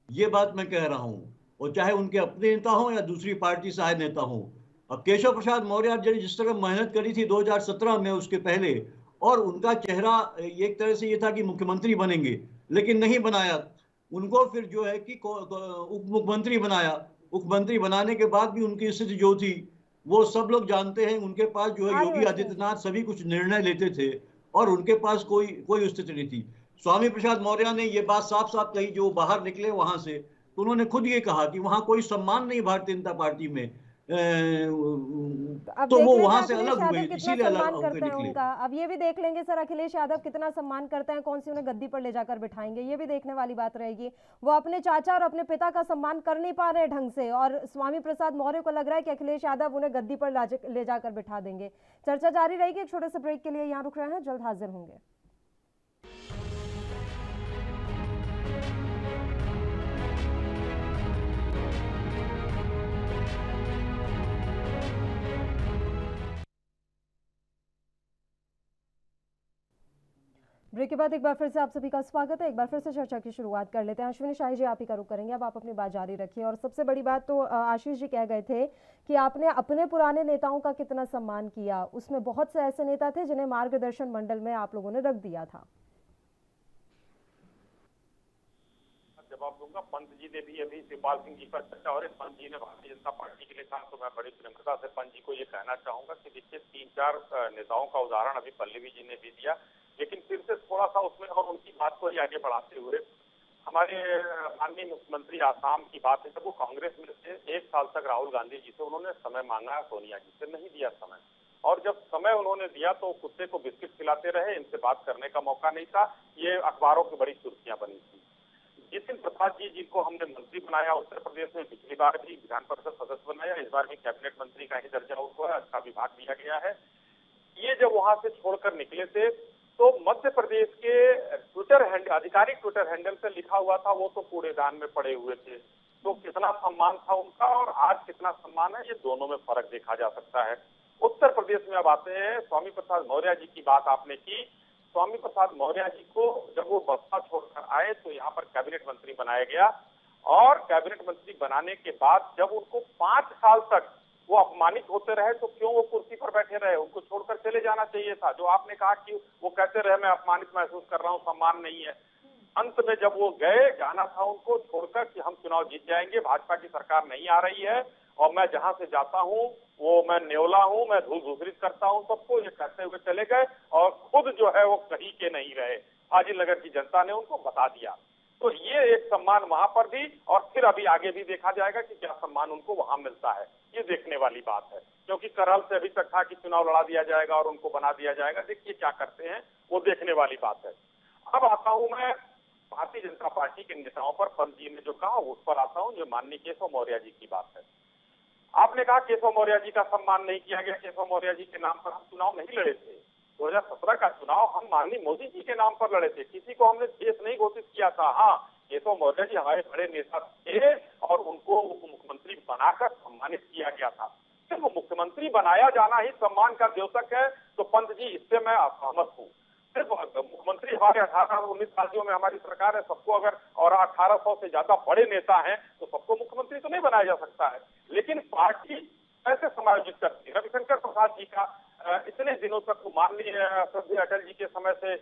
ये बात मैं कह रहा हूं, और चाहे उनके अपने नेता हो या दूसरी पार्टी से आए नेता हो। अब केशव प्रसाद मौर्य ने जिस तरह मेहनत करी थी 2017 में, उसके पहले, और उनका चेहरा एक तरह से ये था कि मुख्यमंत्री बनेंगे, लेकिन नहीं बनाया उनको। फिर जो है कि उप मुख्यमंत्री बनाया। मुख्यमंत्री बनाने के बाद भी उनकी स्थिति जो थी वो सब लोग जानते हैं। उनके पास जो है योगी आदित्यनाथ सभी कुछ निर्णय लेते थे और उनके पास कोई स्थिति नहीं थी। स्वामी प्रसाद मौर्य ने ये बात साफ साफ कही, जो बाहर निकले वहां से, तो उन्होंने खुद ये कहा कि वहां कोई सम्मान नहीं भारतीय जनता पार्टी में। तो वो वहां से अलग हुए, इसीलिए अलग होकर निकले। उनका अब ये भी देख लेंगे सर, अखिलेश यादव कितना सम्मान करते हैं, कौन सी उन्हें गद्दी पर ले जाकर बिठाएंगे, ये भी देखने वाली बात रहेगी। वो अपने चाचा और अपने पिता का सम्मान कर नहीं पा रहे ढंग से, और स्वामी प्रसाद मौर्य को लग रहा है कि अखिलेश यादव उन्हें गद्दी पर ले जाकर बिठा देंगे। चर्चा जारी रहेगी, एक छोटे से ब्रेक के लिए यहाँ रुक रहे हैं, जल्द हाजिर होंगे। ब्रेक के बाद एक बार फिर से आप सभी का स्वागत है। एक बार फिर से चर्चा की शुरुआत कर लेते हैं। अश्विनी शाही जी, आप ही का रुख करेंगे। अब आप अपनी बात जारी रखिए। और सबसे बड़ी बात तो आशीष जी कह गए थे कि आपने अपने पुराने नेताओं का कितना सम्मान किया। उसमें बहुत से ऐसे नेता थे जिन्हें मार्गदर्शन मंडल में आप लोगों ने रख दिया था। जवाब दूंगा। पंत जी ने भी अभी शिवपाल सिंह जी पर चर्चा हो रही, पंत जी ने भारतीय जनता पार्टी के लिए कहा, तो मैं बड़ी विनम्रता से पंत जी को ये कहना चाहूंगा कि देखिए 3-4 नेताओं का उदाहरण अभी पल्लवी जी ने भी दिया, लेकिन फिर से थोड़ा सा उसमें और उनकी बात को ही आगे बढ़ाते हुए हमारे माननीय मुख्यमंत्री आसाम की बात है। जब वो कांग्रेस में थे 1 साल तक राहुल गांधी जी से उन्होंने समय मांगा, सोनिया जी से नहीं दिया समय, और जब समय उन्होंने दिया तो कुत्ते को बिस्किट खिलाते रहे, इनसे बात करने का मौका नहीं था। ये अखबारों की बड़ी सुर्खियां बनी थी। जितिन प्रसाद जी जिनको हमने मंत्री बनाया उत्तर प्रदेश में, पिछली बार भी विधान परिषद सदस्य बनाया, इस बार भी कैबिनेट मंत्री का ही दर्जा उनको है, अच्छा विभाग दिया गया है। ये जब वहां से छोड़कर निकले थे तो मध्य प्रदेश के ट्विटर हैंडल, आधिकारिक ट्विटर हैंडल पे लिखा हुआ था वो तो कूड़ेदान में पड़े हुए थे। तो कितना सम्मान था उनका और आज कितना सम्मान है, ये दोनों में फर्क देखा जा सकता है। उत्तर प्रदेश में अब आते हैं, स्वामी प्रसाद मौर्य जी की बात आपने की। स्वामी प्रसाद मौर्य जी को जब वो बसपा छोड़कर आए तो यहाँ पर कैबिनेट मंत्री बनाया गया, और कैबिनेट मंत्री बनाने के बाद जब उनको 5 साल तक वो अपमानित होते रहे तो क्यों वो कुर्सी पर बैठे रहे? उनको छोड़कर चले जाना चाहिए था। जो आपने कहा कि वो कहते रहे मैं अपमानित महसूस कर रहा हूँ, सम्मान नहीं है। अंत में जब वो गए, जाना था उनको छोड़कर कि हम चुनाव जीत जाएंगे, भाजपा की सरकार नहीं आ रही है और मैं जहां से जाता हूं वो मैं न्योला हूं, मैं धूल धूसरित करता हूं सबको, ये कहते हुए चले गए और खुद जो है वो कहीं के नहीं रहे। फाजिल नगर की जनता ने उनको बता दिया। तो ये एक सम्मान वहां पर भी, और फिर अभी आगे भी देखा जाएगा कि क्या सम्मान उनको वहां मिलता है, ये देखने वाली बात है। क्योंकि करहल से अभी तक था कि चुनाव लड़ा दिया जाएगा और उनको बना दिया जाएगा, देखिए क्या करते हैं, वो देखने वाली बात है। अब आता हूं मैं भारतीय जनता पार्टी के नेताओं पर, पंत जी ने जो कहा उस पर आता हूं। जो माननीय केशव मौर्य जी की बात है, आपने कहा केशव मौर्य जी का सम्मान नहीं किया गया, केशव मौर्य जी के नाम पर हम चुनाव नहीं लड़े थे। 2017 का चुनाव हम माननीय मोदी जी के नाम पर लड़े थे, किसी को हमने देश नहीं घोषित किया था। हाँ, केशव मौर्य जी हमारे बड़े नेता थे और उनको उप मुख्यमंत्री बनाकर सम्मानित किया गया था। सिर्फ मुख्यमंत्री बनाया जाना ही सम्मान का द्योतक है, तो पंत जी इससे मैं असहमत हूँ। सिर्फ मुख्यमंत्री हमारे 18-19 राज्यों में हमारी सरकार है, सबको अगर और 1800 से ज्यादा बड़े नेता हैं तो सबको मुख्यमंत्री तो नहीं बनाया जा सकता है, लेकिन पार्टी कैसे समायोजित करती है। रविशंकर प्रसाद जी का इतने दिनों तक माननीय श्रद्धेय अटल जी के समय से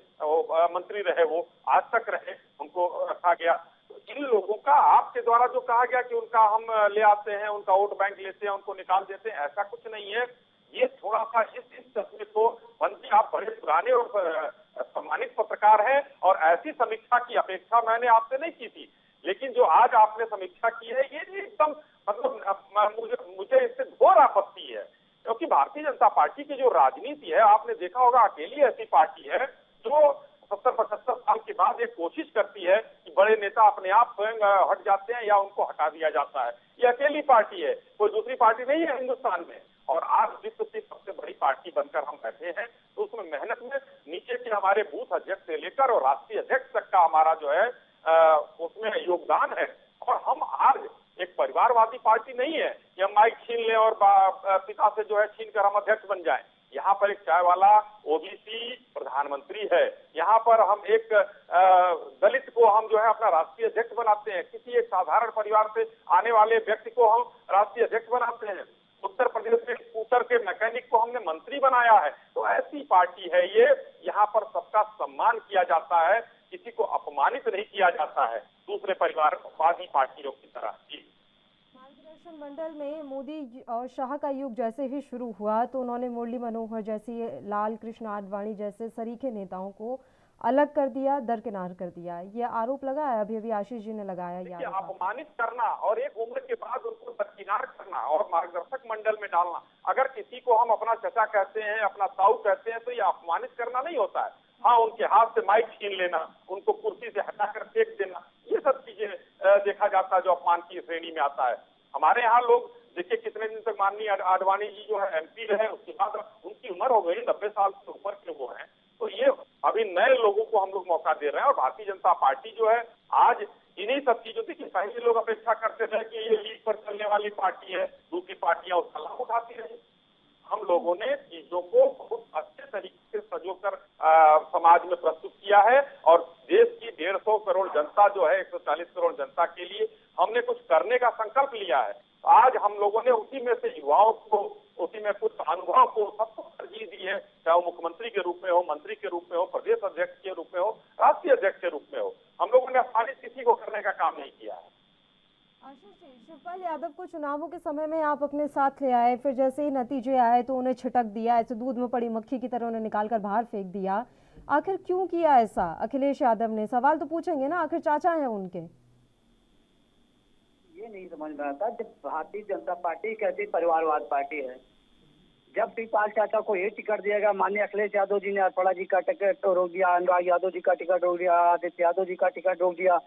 मंत्री रहे, वो आज तक रहे, उनको रखा गया। तो इन लोगों का आपके द्वारा जो कहा गया कि उनका हम ले आते हैं, उनका वोट बैंक लेते हैं, उनको निकाल देते हैं, ऐसा कुछ नहीं है। ये थोड़ा सा इस तस्वीर को बंदी, आप बड़े पुराने और सम्मानित पत्रकार हैं और ऐसी समीक्षा की अपेक्षा मैंने आपसे नहीं की थी, लेकिन जो आज आपने समीक्षा की है ये एकदम मतलब मुझे इससे घोर आपत्ति है, क्योंकि भारतीय जनता पार्टी की जो राजनीति है, आपने देखा होगा अकेली ऐसी पार्टी है जो 70-75 साल के बाद एक कोशिश करती है कि बड़े नेता अपने आप स्वयं हट जाते हैं या उनको हटा दिया जाता है। ये अकेली पार्टी है, कोई दूसरी पार्टी नहीं है हिंदुस्तान में। और आज विश्व की सबसे बड़ी पार्टी बनकर हम बैठे हैं, तो उसमें मेहनत में नीचे के हमारे बूथ अध्यक्ष से लेकर और राष्ट्रीय अध्यक्ष तक का हमारा जो है उसमें योगदान है। और हम आज एक परिवारवादी पार्टी नहीं है कि हम माइक छीन लें और पिता से जो है छीन कर हम अध्यक्ष बन जाएं। यहाँ पर एक चाय वाला ओबीसी प्रधानमंत्री है, यहाँ पर हम एक दलित को हम जो है अपना राष्ट्रीय अध्यक्ष बनाते हैं, किसी एक साधारण परिवार से आने वाले व्यक्ति को हम राष्ट्रीय अध्यक्ष बनाते हैं, उत्तर प्रदेश में स्कूटर के मैकेनिक को हमने मंत्री बनाया है। तो ऐसी पार्टी है ये, यहाँ पर सबका सम्मान किया जाता है, किसी को अपमानित नहीं किया जाता है दूसरे परिवारवादी पार्टियों की तरह। जी, मार्गदर्शन मंडल में मोदी और शाह का युग जैसे ही शुरू हुआ तो उन्होंने मुरली मनोहर जैसी, लाल कृष्ण आडवाणी जैसे सरीखे नेताओं को अलग कर दिया, दरकिनार कर दिया। ये आरोप लगाया, अभी आशीष जी ने लगाया। ये अपमानित करना और एक उम्र के बाद उनको दरकिनार करना और मार्गदर्शक मंडल में डालना, अगर किसी को हम अपना चचा कहते हैं, अपना ताऊ कहते हैं, तो ये अपमानित करना नहीं होता है। हाँ, उनके हाथ से माइक छीन लेना, उनको कुर्सी से हटाकर फेंक देना, ये सब चीजें देखा जाता है जो अपमान की श्रेणी में आता है। हमारे यहाँ लोग देखिए कितने दिन तक माननीय आडवाणी जी जो है एमपी रहे, उसके बाद उनकी उम्र हो गई 90 साल से ऊपर के वो हैं। तो ये अभी नए लोगों को हम लोग मौका दे रहे हैं और भारतीय जनता पार्टी जो है आज इन्हीं सब चीजों की, पहले लोग अपेक्षा करते थे कि ये लीड पर चलने वाली पार्टी है, दूसरी पार्टियां उसका लाभ उठाती रही। हम लोगों ने चीजों को बहुत अच्छे तरीके से सजोकर समाज में प्रस्तुत किया है और देश की 150 करोड़ जनता जो है, 140 करोड़ जनता के लिए हमने कुछ करने का संकल्प लिया है। आज हम लोगों ने उसी में से युवाओं को, उसी में कुछ अनुभव को सबको तरजीह दी है, चाहे वो मुख्यमंत्री के रूप में हो, मंत्री के रूप में हो, प्रदेश अध्यक्ष के रूप में हो, राष्ट्रीय अध्यक्ष के रूप में हो। हम लोगों ने आसानी किसी को करने का काम नहीं किया है। आशीष जी, शिवपाल यादव को चुनावों के समय में आप अपने साथ ले आए, फिर जैसे ही नतीजे आए तो उन्हें छिटक दिया, ऐसे दूध में पड़ी मक्खी की तरह उन्हें निकालकर बाहर फेंक दिया। आखिर क्यों किया ऐसा अखिलेश यादव ने? सवाल तो पूछेंगे ना, आखिर चाचा हैं उनके। ये नहीं समझ में आता, जब भारतीय जनता पार्टी कैसी परिवारवाद पार्टी है, जब शिवपाल चाचा को ये टिकट दिया गया, माननीय अखिलेश यादव जी ने अरपड़ा जी का टिकट रोक दिया, अनुराग यादव जी का टिकट रोक दिया, आदित्य यादव जी का टिकट रोक दिया,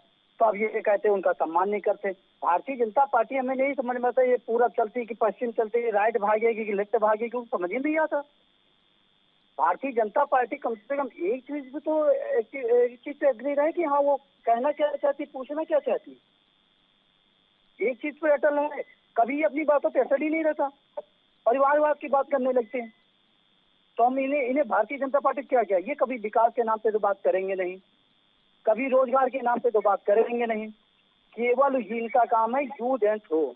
तो अब ये कहते उनका सम्मान नहीं करते। भारतीय जनता पार्टी हमें नहीं समझ में आता, ये पूरब चलती कि पश्चिम चलती, राइट भागेगी कि लेफ्ट भागेगी, समझ ही नहीं आता। भारतीय जनता पार्टी कम से कम एक चीज पे तो एक चीज पे अग्री रहे कि हाँ वो कहना क्या चाहती, पूछना क्या चाहती, एक चीज पे अटल है, कभी अपनी बातों पे अटल ही नहीं रहता, परिवारवाद की बात करने लगते हैं। तो हम इन्हें भारतीय जनता पार्टी क्या क्या, ये कभी विकास के नाम पे तो बात करेंगे नहीं, कभी रोजगार के नाम पे तो बात करेंगे नहीं, केवल इनका काम है यूज एंड थ्रो,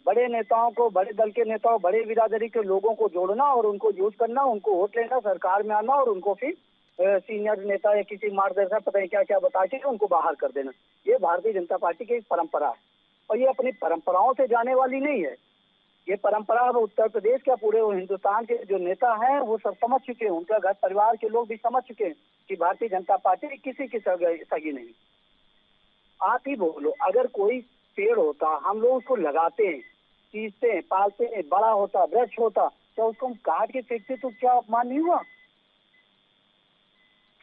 बड़े नेताओं को, बड़े दल के नेताओं, बड़े बिरादरी के लोगों को जोड़ना और उनको यूज करना, उनको वोट लेना, सरकार में आना और उनको फिर सीनियर नेता या किसी मार्गदर्शक पता नहीं क्या क्या बता के उनको बाहर कर देना। ये भारतीय जनता पार्टी की एक परंपरा है और ये अपनी परंपराओं से जाने वाली नहीं है। ये परंपरा अब उत्तर प्रदेश का पूरे हिंदुस्तान के जो नेता हैं वो सब समझ चुके हैं, उनका घर परिवार के लोग भी समझ चुके हैं कि भारतीय जनता पार्टी किसी की सगी नहीं। आप ही बोलो, अगर कोई पेड़ होता, हम लोग उसको लगाते हैं, सींचते हैं, पालते हैं, बड़ा होता, वृक्ष होता, क्या उसको हम काट के फेंकते तो क्या अपमान नहीं हुआ?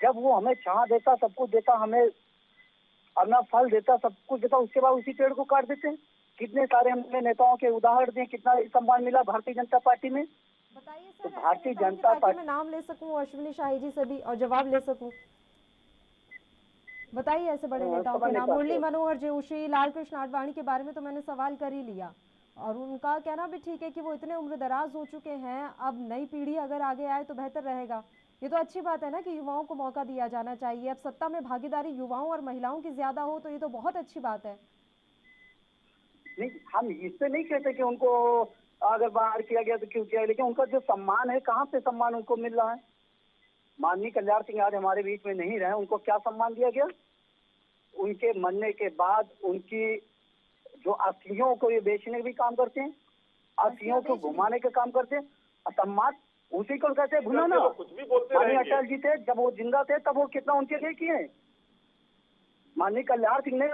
जब वो हमें छां देता, सब कुछ देता, हमें अपना फल देता, सब कुछ देता, उसके बाद उसी पेड़ को काट देते हैं। कितने सारे हमने नेताओं के उदाहरण दिए, कितना सम्मान मिला भारतीय जनता पार्टी में। बताइए सर, तो भारतीय जनता पार्टी में नाम ले सकूं अश्विनी शाही जी से भी और जवाब ले सकूं, बताइए ऐसे बड़े नेताओं के नाम। मुरली मनोहर जोशी, लाल कृष्ण आडवाणी के बारे में तो मैंने सवाल कर ही लिया, और उनका कहना भी ठीक है कि वो इतने उम्र दराज हो चुके हैं, अब नई पीढ़ी अगर आगे आए तो बेहतर रहेगा। ये तो अच्छी बात है ना कि युवाओं को मौका दिया जाना चाहिए। अब सत्ता में भागीदारी युवाओं और महिलाओं की ज्यादा हो तो ये तो बहुत अच्छी बात है। नहीं, हम इससे नहीं कहते कि उनको अगर बाहर किया गया तो क्यों किया, लेकिन उनका जो सम्मान है, कहाँ से सम्मान उनको मिल रहा है? माननीय कल्याण सिंह आज हमारे बीच में नहीं रहे, उनको क्या सम्मान दिया गया? उनके मरने के बाद उनकी जो अस्थियों को ये बेचने का भी काम करते हैं, अस्थियों को घुमाने का काम करते हैं, सम्मान उसी को कहते हैं भुना ना। कुछ भी बोलते माननीय रहेंगे। अटल जी थे, जब वो जिंदा थे तब वो कितना उनके लिए किए। माननीय कल्याण सिंह ने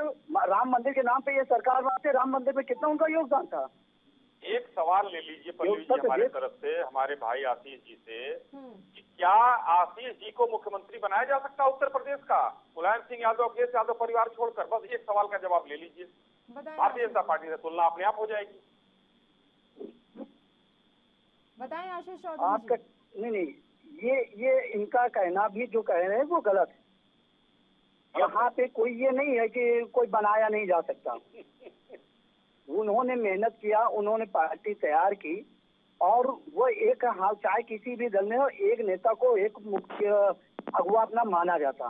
राम मंदिर के नाम पे ये सरकार बनाते, राम मंदिर पे कितना उनका योगदान था। एक सवाल ले लीजिए पल्लवी जी हमारे तरफ से, हमारे भाई आशीष जी से, कि क्या आशीष जी को मुख्यमंत्री बनाया जा सकता है उत्तर प्रदेश का, मुलायम सिंह यादव, अखिलेश यादव परिवार छोड़कर? बस एक सवाल का जवाब ले लीजिए। भारतीय जनता पार्टी से तुलना अपने आप हो जाएगी। बताएं आशीष आपका चौधरी। नहीं, ये इनका कहना भी जो कह रहे हैं वो गलत है। यहाँ पे कोई ये नहीं है कि कोई बनाया नहीं जा सकता। उन्होंने मेहनत किया, उन्होंने पार्टी तैयार की, और वो एक हाल चाहे किसी भी दल में हो, एक नेता को एक मुख्य अगुवा अपना माना जाता।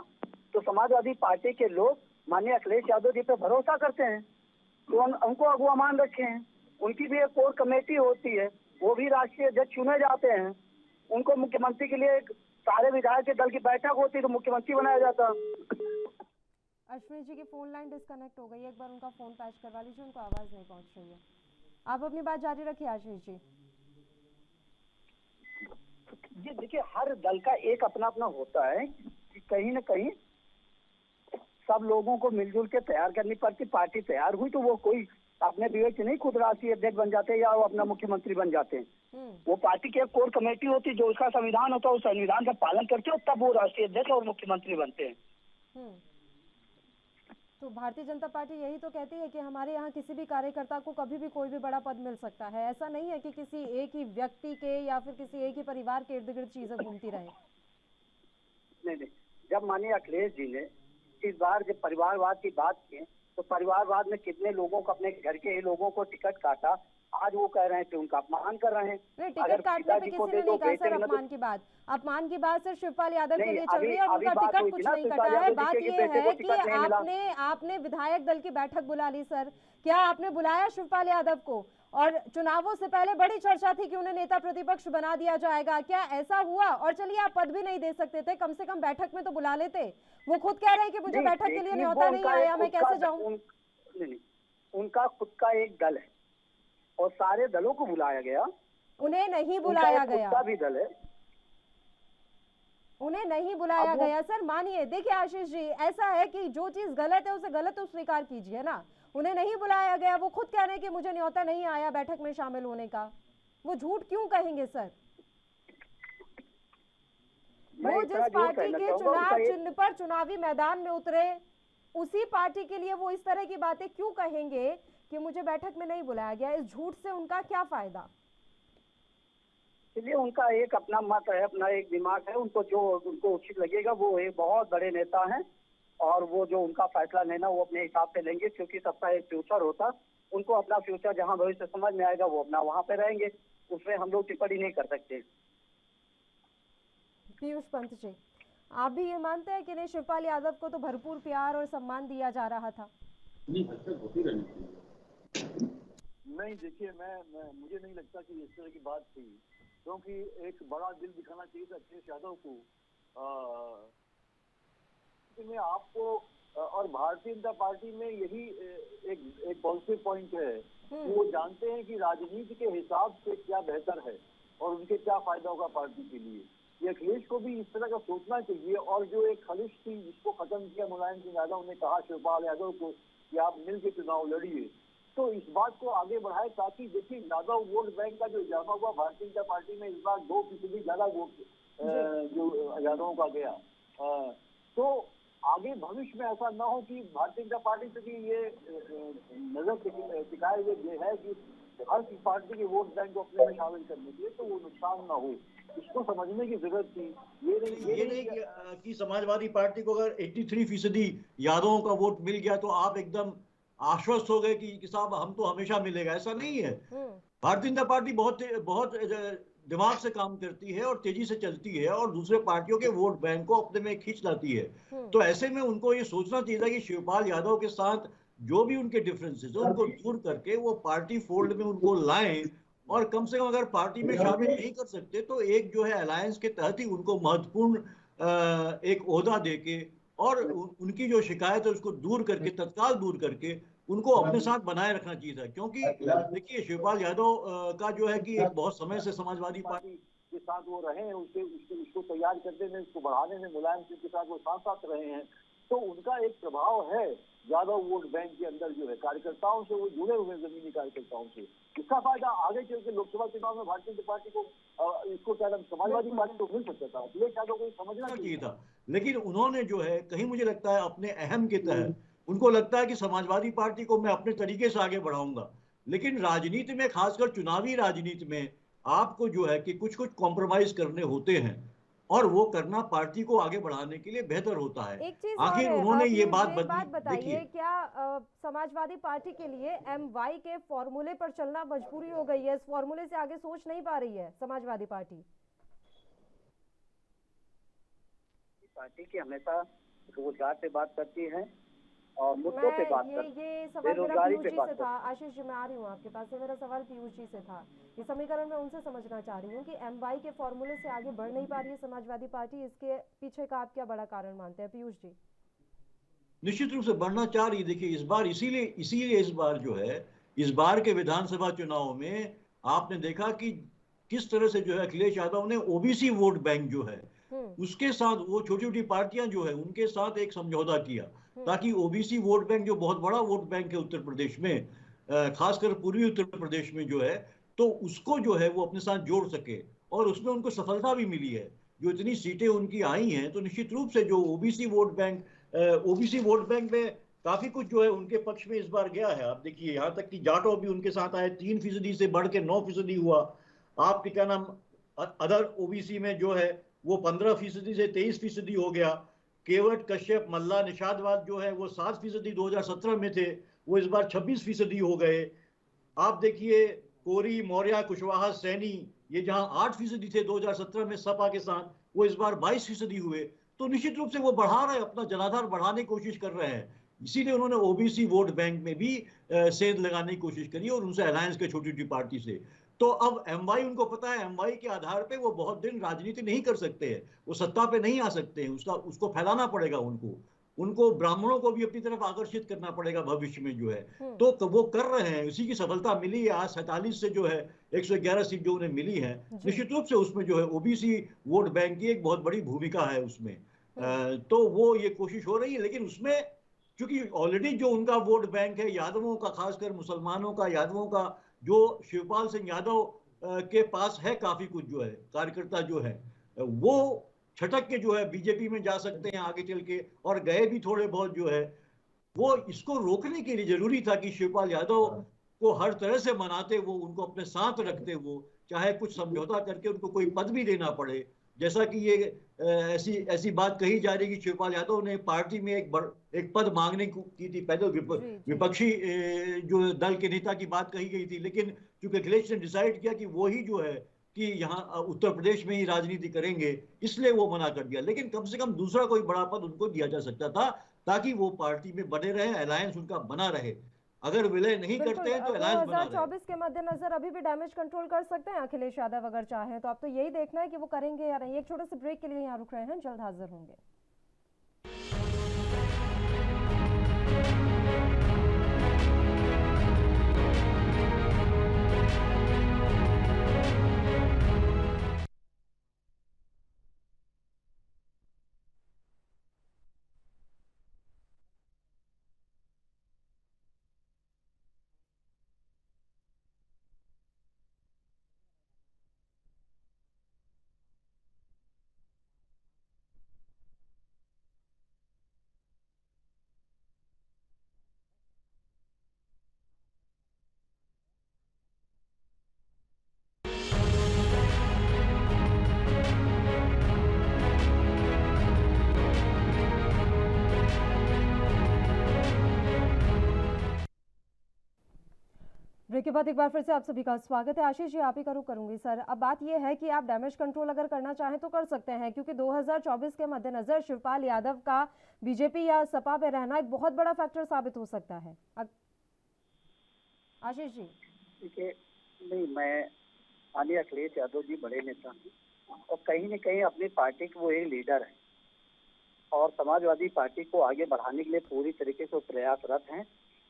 तो समाजवादी पार्टी के लोग माननीय अखिलेश यादव जी पे भरोसा करते हैं, तो उनको अगुवा मान रखे हैं। उनकी भी एक कोर कमेटी होती है, वो भी राष्ट्रीय अध्यक्ष चुने जाते हैं। उनको मुख्यमंत्री के लिए सारे विधायक के दल की बैठक होती है तो मुख्यमंत्री बनाया जाता। अश्विनी जी की फोन लाइन डिस्कनेक्ट हो गई, एक बार उनका फोन पैच करवा लीजिए, उनको आवाज नहीं पहुंच रही है। आप अपनी बात जारी रखिए आशीष जी। ये देखिए, हर दल का एक अपना अपना होता है कि कहीं न कहीं सब लोगों को मिलजुल के तैयार करनी पड़ती। पार्टी तैयार हुई तो वो कोई अपने विवेक से नहीं खुद राष्ट्रीय अध्यक्ष बन जाते या वो अपना मुख्यमंत्री बन जाते हैं। वो पार्टी की एक कोर कमेटी होती है, जो उसका संविधान होता है, उस संविधान का पालन करते हो तब वो राष्ट्रीय अध्यक्ष और मुख्यमंत्री बनते हैं। तो भारतीय जनता पार्टी यही तो कहती है कि हमारे यहाँ किसी भी कार्यकर्ता को कभी भी कोई भी बड़ा पद मिल सकता है। ऐसा नहीं है कि किसी एक ही व्यक्ति के या फिर किसी एक ही परिवार के इर्द गिर्द चीजें घूमती रहे। नहीं, जब माननीय अखिलेश जी ने इस बार जब परिवारवाद की बात की तो परिवारवाद में कितने लोगों को, अपने घर के ही लोगों को टिकट काटा। आज वो कह रहे हैं कि उनका अपमान कर रहे हैं। नहीं, टिकट काटने पे किसी ने नहीं कहा सर अपमान की बात। अपमान की बात सिर्फ शिवपाल यादव के लिए चल रही है और उनका टिकट कुछ नहीं कटा है। बात ये है कि आपने विधायक दल की बैठक बुला ली सर, क्या आपने बुलाया शिवपाल यादव को? और चुनावों से पहले बड़ी चर्चा थी कि उन्हें नेता प्रतिपक्ष बना दिया जाएगा, क्या ऐसा हुआ? और चलिए आप पद भी नहीं दे सकते थे, कम से कम बैठक में तो बुला लेते। वो खुद कह रहे हैं कि मुझे बैठक के लिए न्योता नहीं आया, मैं कैसे जाऊं? नहीं, उनका खुद का एक दल है और सारे दलों को बुलाया गया। उन्हें नहीं बुलाया गया, उनका भी दल है, उन्हें नहीं बुलाया गया सर। मानिए, देखिए आशीष जी, ऐसा है कि जो चीज गलत है उसे गलत तो स्वीकार कीजिए ना। उन्हें नहीं बुलाया गया, वो खुद कह रहे हैं कि मुझे न्योता नहीं आया बैठक में शामिल होने का। वो झूठ क्यों कहेंगे सर? वो जिस पार्टी के चुनाव चिन्ह पर चुनावी मैदान में उतरे, उसी पार्टी के लिए वो इस तरह की बातें क्यों कहेंगे कि मुझे बैठक में नहीं बुलाया गया? इस झूठ से उनका क्या फायदा? इसलिए उनका एक अपना मत है, अपना एक दिमाग है। उनको जो उनको उचित लगेगा, वो एक बहुत बड़े नेता हैं और वो जो उनका फैसला लेना वो अपने हिसाब से लेंगे, क्योंकि सबका एक फ्यूचर होता। उनको अपना फ्यूचर जहां भविष्य समझ में आएगा वो अपना वहां पे रहेंगे, उसमें हम लोग टिप्पणी नहीं कर सकते। पीयूष पंत जी, आप भी ये मानते हैं कि नहीं, शिवपाल यादव को तो भरपूर प्यार और सम्मान दिया जा रहा था? नहीं, देखिए, मुझे नहीं लगता कि इस तरह की बात थी, क्योंकि एक बड़ा दिल दिखाना चाहिए था अखिलेश यादव को। में आपको और भारतीय जनता पार्टी में यही एक पॉजिटिव पॉइंट है। वो जानते हैं कि राजनीति के हिसाब से क्या बेहतर है और उनके क्या फायदा होगा पार्टी के लिए। ये अखिलेश को भी इस तरह का सोचना चाहिए। और जो एक खलिश थी जिसको खत्म किया मुलायम सिंह यादव ने कहा शिवपाल यादव को कि आप मिलकर चुनाव लड़िए, तो इस बात को आगे बढ़ाए ताकि देखिए यादव वोट बैंक का जो इजाफा हुआ भारतीय जनता पार्टी में, इस बार 2% ज्यादा वोट जो यादवों का गया। तो आगे भविष्य में ऐसा ना हो कि भारतीय जनता पार्टी से ये नजर टिकाए हुए है कि हर पार्टी के वोट बैंक को अपने में शामिल करने के लिए, तो वो नुकसान ना हो, इसको समझने की जरूरत थी। ये नहीं कि समाजवादी पार्टी को अगर 83% यादवों का वोट मिल गया तो आप एकदम आश्वस्त हो गए कि साहब हम तो हमेशा मिलेगा, ऐसा नहीं है। भारतीय जनता पार्टी बहुत बहुत दिमाग से काम करती है और तेजी से चलती है और दूसरे पार्टियों के वोट बैंक को अपने में खींच लाती है। तो ऐसे में उनको ये सोचना चाहिए था कि शिवपाल यादव के साथ जो भी उनके डिफरेंसेस है उनको दूर करके वो पार्टी फोल्ड में उनको लाएं, और कम से कम अगर पार्टी में शामिल नहीं कर सकते तो एक जो है अलायंस के तहत ही उनको महत्वपूर्ण एक ओहदा देके और उनकी जो शिकायत है उसको दूर करके, तत्काल दूर करके उनको अपने साथ बनाए रखना चाहिए था। क्योंकि देखिए शिवपाल यादव का जो है कि एक बहुत समय से समाजवादी पार्टी के साथ वो रहे हैं, उसको तैयार करने में, उसको बढ़ाने में मुलायम सिंह के साथ वो साथ साथ रहे हैं, तो उनका एक प्रभाव है यादव वोट बैंक के अंदर जो है, कार्यकर्ताओं से वो जुड़े हुए, जमीनी कार्यकर्ताओं से। इसका फायदा आगे चल के लोकसभा चुनाव में भारतीय जनता पार्टी को, इसको क्या नाम, समाजवादी पार्टी को मिल सकता था। अखिलेश यादव को समझना चाहिए था, लेकिन उन्होंने जो है कहीं मुझे लगता है अपने अहम के तहत उनको लगता है कि समाजवादी पार्टी को मैं अपने तरीके से आगे बढ़ाऊंगा। लेकिन राजनीति में, खासकर चुनावी राजनीति में, आपको जो है कि कुछ कुछ कॉम्प्रोमाइज करने होते हैं और वो करना पार्टी को आगे बढ़ाने के लिए बेहतर होता है। एक चीज आखिर और उन्होंने ये बात बताइए, क्या समाजवादी पार्टी के लिए MY के फॉर्मूले पर चलना मजबूरी हो गई है? इस फॉर्मूले से आगे सोच नहीं पा रही है समाजवादी पार्टी? पार्टी की हमेशा रोजगार पे बात करती है और मुद्दों पे बात करती है। ये सवाल मेरा पीयूष जी से था। आशीष जी, मैं आ रही हूँ आपके पास। मेरा सवाल पीयूष जी से था। ये समीकरण मैं उनसे समझना चाह रही हूँ कि MY के फॉर्मूले से आगे बढ़ नहीं पा रही है समाजवादी पार्टी, इसके पीछे का आप क्या बड़ा कारण मानते हैं पीयूष जी? निश्चित रूप से बढ़ना चाह रही है। देखिए इस बार इसीलिए इस बार जो है, इस बार के विधानसभा चुनाव में आपने देखा कि किस तरह से जो है अखिलेश यादव ने OBC वोट बैंक जो है उसके साथ, वो छोटी छोटी पार्टियां जो है उनके साथ एक समझौता किया ताकि OBC वोट बैंक जो बहुत बड़ा वोट बैंक है उत्तर प्रदेश में, खासकर पूर्वी उत्तर प्रदेश में जो है, तो उसको जो है वो अपने साथ जोड़ सके और उसमें उनको सफलता भी मिली है। जो इतनी सीटें उनकी आई हैं तो निश्चित रूप से जो OBC वोट बैंक में काफी कुछ जो है उनके पक्ष में इस बार गया है। आप देखिए यहाँ तक कि जाटो भी उनके साथ आए, 3% से बढ़ के 9% हुआ। आपके क्या नाम अदर OBC में जो है वो 15% से 23% हो गया। केवट, कश्यप, मल्ला, निषादवाद जो है वो 7% 2017 में थे, वो इस बार 26% हो गए। आप देखिए कोरी, मौर्य, कुशवाहा, सैनी, ये जहां 8% थे 2017 में सपा के साथ, वो इस बार 22% हुए। तो निश्चित रूप से वो बढ़ा रहे हैं, अपना जनाधार बढ़ाने की कोशिश कर रहे हैं। इसीलिए उन्होंने OBC वोट बैंक में भी सेंध लगाने की कोशिश करी और उनसे अलायंस के छोटी छोटी पार्टी से। तो अब MY, उनको पता है MY के आधार पे वो बहुत दिन राजनीति नहीं कर सकते हैं, वो सत्ता पे नहीं आ सकते हैं, उसको फैलाना पड़ेगा उनको ब्राह्मणों को भी अपनी तरफ आकर्षित करना पड़ेगा भविष्य में जो है। तो वो कर रहे हैं, उसी की सफलता मिली है। आज 47 से जो है 111 सीट जो उन्हें मिली है, निश्चित रूप से उसमें जो है OBC वोट बैंक की एक बहुत बड़ी भूमिका है उसमें। तो वो ये कोशिश हो रही है, लेकिन उसमें क्योंकि ऑलरेडी जो उनका वोट बैंक है यादवों का, खासकर मुसलमानों का, यादवों का, जो शिवपाल सिंह यादव के पास है काफी कुछ जो है कार्यकर्ता जो है, वो छटक के जो है बीजेपी में जा सकते हैं आगे चल के, और गए भी थोड़े बहुत जो है। वो इसको रोकने के लिए जरूरी था कि शिवपाल यादव को हर तरह से मनाते, वो उनको अपने साथ रखते, वो चाहे कुछ समझौता करके उनको कोई पद भी देना पड़े। जैसा कि ये ऐसी बात कही जा रही है कि शिवपाल यादव ने पार्टी में एक पद मांगने की थी पहले, विपक्षी जो दल के नेता की बात कही गई थी, लेकिन चूंकि अखिलेश ने डिसाइड किया कि वो ही जो है कि यहाँ उत्तर प्रदेश में ही राजनीति करेंगे, इसलिए वो मना कर दिया। लेकिन कम से कम दूसरा कोई बड़ा पद उनको दिया जा सकता था ताकि वो पार्टी में बने रहे, अलायंस उनका बना रहे। अगर विलय नहीं करते हैं तो अलायंस बना रहे। 2024 के मद्देनजर अभी भी डैमेज कंट्रोल कर सकते हैं अखिलेश यादव अगर चाहें तो। अब तो यही देखना है कि वो करेंगे या नहीं। एक छोटे से ब्रेक के लिए यहाँ रुक रहे हैं, जल्द हाजिर होंगे। ब्रेक के बाद एक बार फिर से आप सभी का स्वागत है। आशीष जी, आप ही का रुख करूंगी सर। अब बात यह है कि आप डैमेज कंट्रोल अगर करना चाहें तो कर सकते हैं, क्योंकि 2024 के मद्देनजर शिवपाल यादव का बीजेपी या सपा में रहना एक बहुत बड़ा फैक्टर साबित हो सकता है। आशीष जी। देखिए, नहीं, मैं माननीय अखिलेश यादव जी बड़े नेता हैं और कहीं न कहीं अपनी पार्टी के वो एक लीडर है और समाजवादी पार्टी को आगे बढ़ाने के लिए पूरी तरीके से प्रयासरत हैं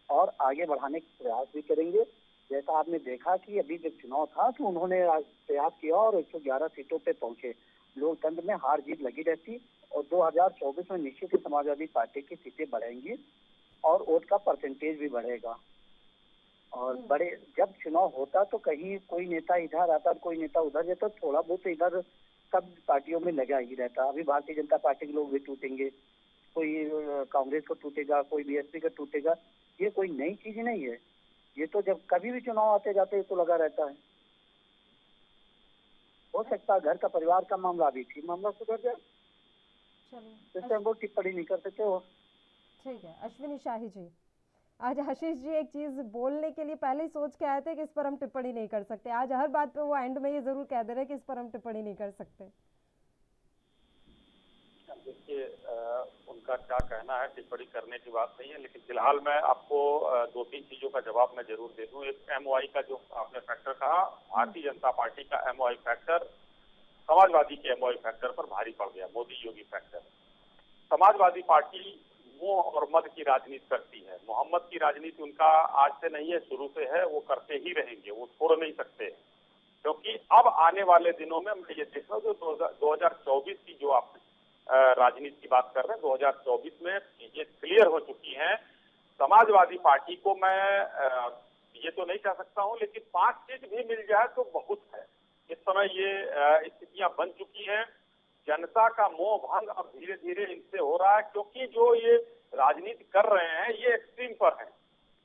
और आगे बढ़ाने के प्रयास भी करेंगे। जैसा आपने देखा कि अभी जब चुनाव था तो उन्होंने प्रयास किया और 111 सीटों पे पहुंचे। लोकतंत्र में हार जीत लगी रहती और 2024 में निश्चित ही समाजवादी पार्टी की सीटें बढ़ेंगी और वोट का परसेंटेज भी बढ़ेगा। और बड़े जब चुनाव होता तो कहीं कोई नेता इधर आता, कोई नेता उधर जाता, थोड़ा बहुत इधर सब पार्टियों में लगा ही रहता। अभी भारतीय जनता पार्टी के लोग भी टूटेंगे, कोई कांग्रेस को टूटेगा, कोई बीएसपी का टूटेगा। ये कोई नई चीज नहीं है, ये तो जब कभी भी चुनाव आते जाते तो लगा रहता है। हो सकता है घर का परिवार का मामला भी ठीक मामला सुधर जाए, इससे हम लोग टिप्पणी नहीं कर सकते हो। ठीक है। अश्विनी शाही जी, आज आशीष जी एक चीज बोलने के लिए पहले ही सोच के आए थे कि इस पर हम टिप्पणी नहीं कर सकते। आज हर बात पे वो एंड में ये जरूर कह दे रहे कि इस पर हम टिप्पणी नहीं कर सकते। देखिए, उनका क्या कहना है, टिप्पणी करने की बात नहीं है, लेकिन फिलहाल मैं आपको दो तीन चीजों का जवाब मैं जरूर दे दूं। एक एमओआई का जो आपने फैक्टर कहा, भारतीय जनता पार्टी का एमओआई फैक्टर समाजवादी के एमओआई फैक्टर पर भारी पड़ गया, मोदी योगी फैक्टर। समाजवादी पार्टी मोह और मद की राजनीति करती है। मोहम्मद की राजनीति उनका आज से नहीं है, शुरू से है, वो करते ही रहेंगे, वो छोड़ नहीं सकते। क्योंकि अब आने वाले दिनों में मैं ये देख रहा हूँ, जो 2024 की जो आप राजनीति की बात कर रहे हैं, 2024 में चीजें क्लियर हो चुकी हैं। समाजवादी पार्टी को मैं ये तो नहीं कह सकता हूं, लेकिन 5 सीट भी मिल जाए तो बहुत है। इस समय ये स्थितियां बन चुकी हैं। जनता का मोह भंग अब धीरे धीरे इनसे हो रहा है, क्योंकि जो ये राजनीति कर रहे हैं ये एक्सट्रीम पर है।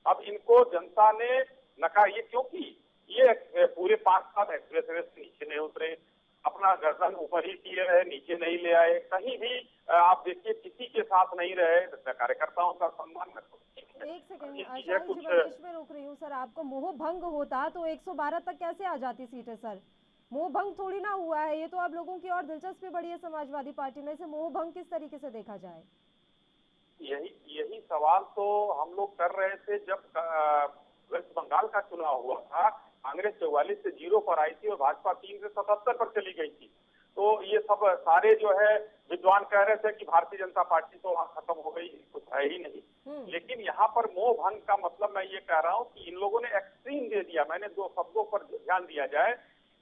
अब इनको जनता ने नकार, ये क्योंकि ये पूरे 5 साल एक्सप्रेस वे से नीचे नहीं उतरे, अपना गर्दन ऊपर ही किए रहे, नीचे नहीं ले आए, कहीं भी आप देखिए किसी के साथ नहीं रहे, कार्यकर्ताओं का सम्मान। एक सेकंड शाही जी, बीच में रोक रही हूँ सर। आपको मोह भंग होता तो 112 तक कैसे आ जाती सीटें सर? मोह भंग थोड़ी ना हुआ है, ये तो आप लोगों की और दिलचस्पी बढ़ी है समाजवादी पार्टी में। इसे मोह भंग किस तरीके से देखा जाए? यही सवाल तो हम लोग कर रहे थे जब वेस्ट बंगाल का चुनाव हुआ था। कांग्रेस 44 से 0 पर आई थी और भाजपा 3 से 77 पर चली गई थी। तो ये सब सारे जो है विद्वान कह रहे थे कि भारतीय जनता पार्टी तो वहाँ खत्म हो गई, कुछ है ही नहीं। लेकिन यहाँ पर मोह भंग का मतलब मैं ये कह रहा हूँ कि इन लोगों ने एक्सट्रीम दे दिया। मैंने 2 शब्दों पर ध्यान दिया जाए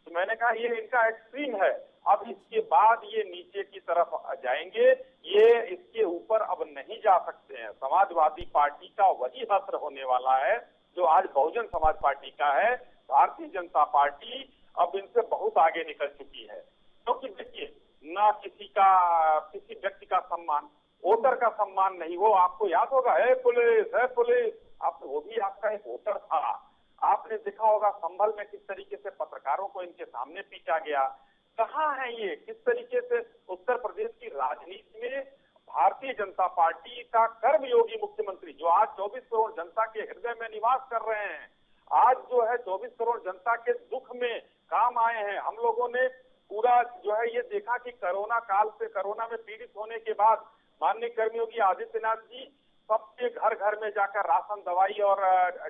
तो मैंने कहा ये इनका एक्सट्रीम है। अब इसके बाद ये नीचे की तरफ जाएंगे, ये इसके ऊपर अब नहीं जा सकते हैं। समाजवादी पार्टी का वही हश्र होने वाला है जो आज बहुजन समाज पार्टी का है। भारतीय जनता पार्टी अब इनसे बहुत आगे निकल चुकी है, क्योंकि देखिए ना किसी व्यक्ति का सम्मान, वोटर का सम्मान नहीं। वो आपको याद होगा, है पुलिस, आप वो भी आपका एक वोटर था। आपने देखा होगा संभल में किस तरीके से पत्रकारों को इनके सामने पीटा गया। कहाँ है ये? किस तरीके से उत्तर प्रदेश की राजनीति में भारतीय जनता पार्टी का कर्मयोगी मुख्यमंत्री, जो आज 24 करोड़ जनता के हृदय में निवास कर रहे हैं, आज जो है 24 करोड़ जनता के दुख में काम आए हैं। हम लोगों ने पूरा जो है ये देखा कि कोरोना काल से, कोरोना में पीड़ित होने के बाद माननीय कर्मयोगी आदित्यनाथ जी सबके घर घर में जाकर राशन, दवाई और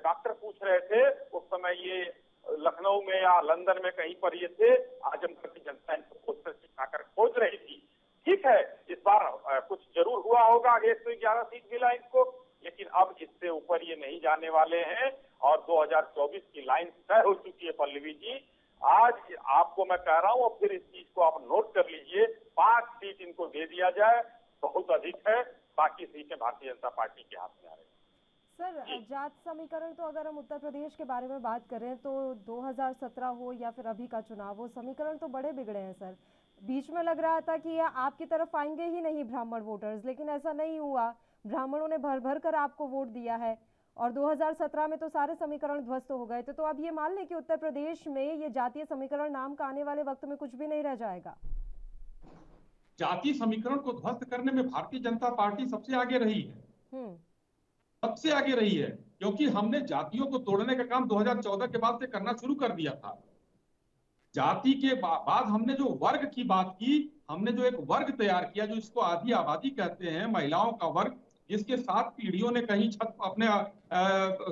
डॉक्टर पूछ रहे थे। उस समय ये लखनऊ में या लंदन में कहीं पर ये थे। आजमगढ़ की जनता इनको खोज रही थी। ठीक है, इस बार कुछ जरूर हुआ होगा, 111 सीट मिला इनको, लेकिन अब इससे ऊपर ये नहीं जाने वाले हैं। और 2024 की लाइन तय हो चुकी है पल्लवी जी। आज आपको मैं कह रहा हूँ, और फिर इस चीज को आप नोट कर लीजिए, 5 सीट इनको दे दिया जाए, बहुत अधिक है। बाकी सीटें भारतीय जनता पार्टी के हाथ में आ रही है। सर, जात समीकरण तो अगर हम उत्तर प्रदेश के बारे में बात करें तो 2017 हो या फिर अभी का चुनाव हो, समीकरण तो बड़े बिगड़े हैं सर। बीच में लग रहा था कि आपकी तरफ आएंगे ही नहीं ब्राह्मण वोटर्स, लेकिन ऐसा नहीं हुआ। ब्राह्मणों ने भर भर कर आपको वोट दिया है और 2017 में तो सारे समीकरण ध्वस्त हो गए थे। तो अब ये मान लें कि उत्तर प्रदेश में ये जातीय समीकरण नाम का आने वाले वक्त में कुछ भी नहीं रह जाएगा। जातीय समीकरण को ध्वस्त करने में भारतीय जनता पार्टी सबसे आगे रही है, सबसे आगे रही है। क्योंकि हमने जातियों को तोड़ने का काम 2014 के बाद से करना शुरू कर दिया था। जाति के बाद हमने जो वर्ग की बात की, हमने जो एक वर्ग तैयार किया, जो इसको आधी आबादी कहते हैं, महिलाओं का वर्ग, जिसके 7 पीढ़ियों ने कहीं अपने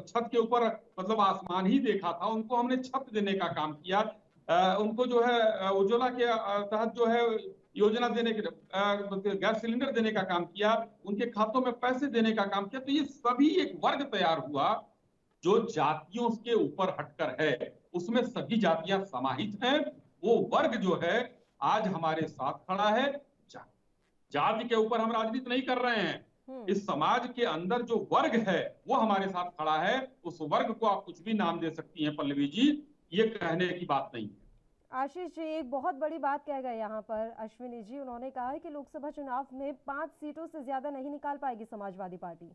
छत के ऊपर मतलब आसमान ही देखा था, उनको हमने छत देने का काम किया। उनको जो है उज्ज्वला के तहत जो है योजना देने के, गैस सिलेंडर देने का काम किया, उनके खातों में पैसे देने का काम किया। तो ये सभी एक वर्ग तैयार हुआ जो जातियों के ऊपर हटकर है, उसमें सभी जातियां समाहित हैं। वो वर्ग जो है आज हमारे साथ खड़ा है। जाति के ऊपर हम राजनीति नहीं कर रहे हैं, इस समाज के अंदर जो वर्ग है वो हमारे साथ खड़ा है। उस वर्ग को आप कुछ भी नाम दे सकती हैं पल्लवी जी, ये कहने की बात नहीं है। आशीष जी, एक बहुत बड़ी बात कह गए यहाँ पर अश्विनी जी। उन्होंने कहा है कि लोकसभा चुनाव में 5 सीटों से ज्यादा नहीं निकाल पाएगी समाजवादी पार्टी।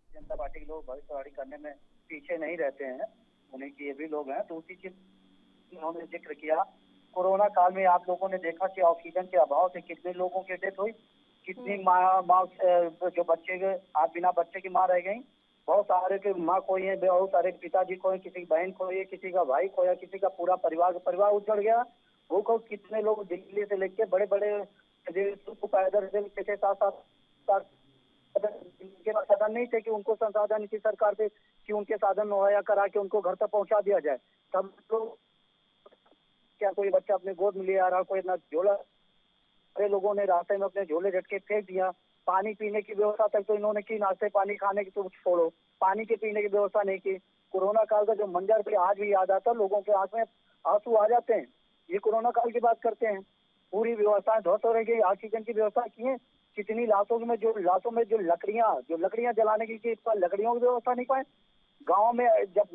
जनता पार्टी के लोग भविष्यवाणी करने में पीछे नहीं रहते हैं, उन्हीं के ये भी लोग हैं। तो उसी चीज उन्होंने जिक्र किया, कोरोना काल में आप लोगों ने देखा कि ऑक्सीजन के अभाव से कितने लोगों की डेथ हुई, कितनी माँ जो बच्चे आप बिना बच्चे की माँ रह गई, बहुत सारे के माँ खोई है, बहुत सारे पिताजी खोए, किसी की बहन खोई है, किसी का भाई खोया, किसी का पूरा परिवार उजड़ गया। वो को कितने लोग दिल्ली से लेके बड़े बड़े पैदल से 7-7 उनके पास साधन नहीं थे कि उनको संसाधन की सरकार से कि उनके साधन मुहैया करा के उनको घर तक पहुंचा दिया जाए। तब लोग क्या कोई बच्चा अपने गोद में ले आ रहा, कोई इतना झोला, अरे लोगों ने रास्ते में अपने झोले झटके फेंक दिया। पानी पीने की व्यवस्था तक तो इन्होंने की, नाश्ते पानी खाने की तो छोड़ो, पानी के पीने की व्यवस्था नहीं की। कोरोना काल का जो मंजर भी आज भी याद आता, लोगों के आंख में आंसू आ जाते हैं। ये कोरोना काल की बात करते हैं, पूरी व्यवस्थाएं ध्वस्त हो रही, ऑक्सीजन की व्यवस्था की है, कितनी लाशों में जो लकड़ियां जलाने की लकड़ियों की व्यवस्था नहीं पाए। गाँव में जब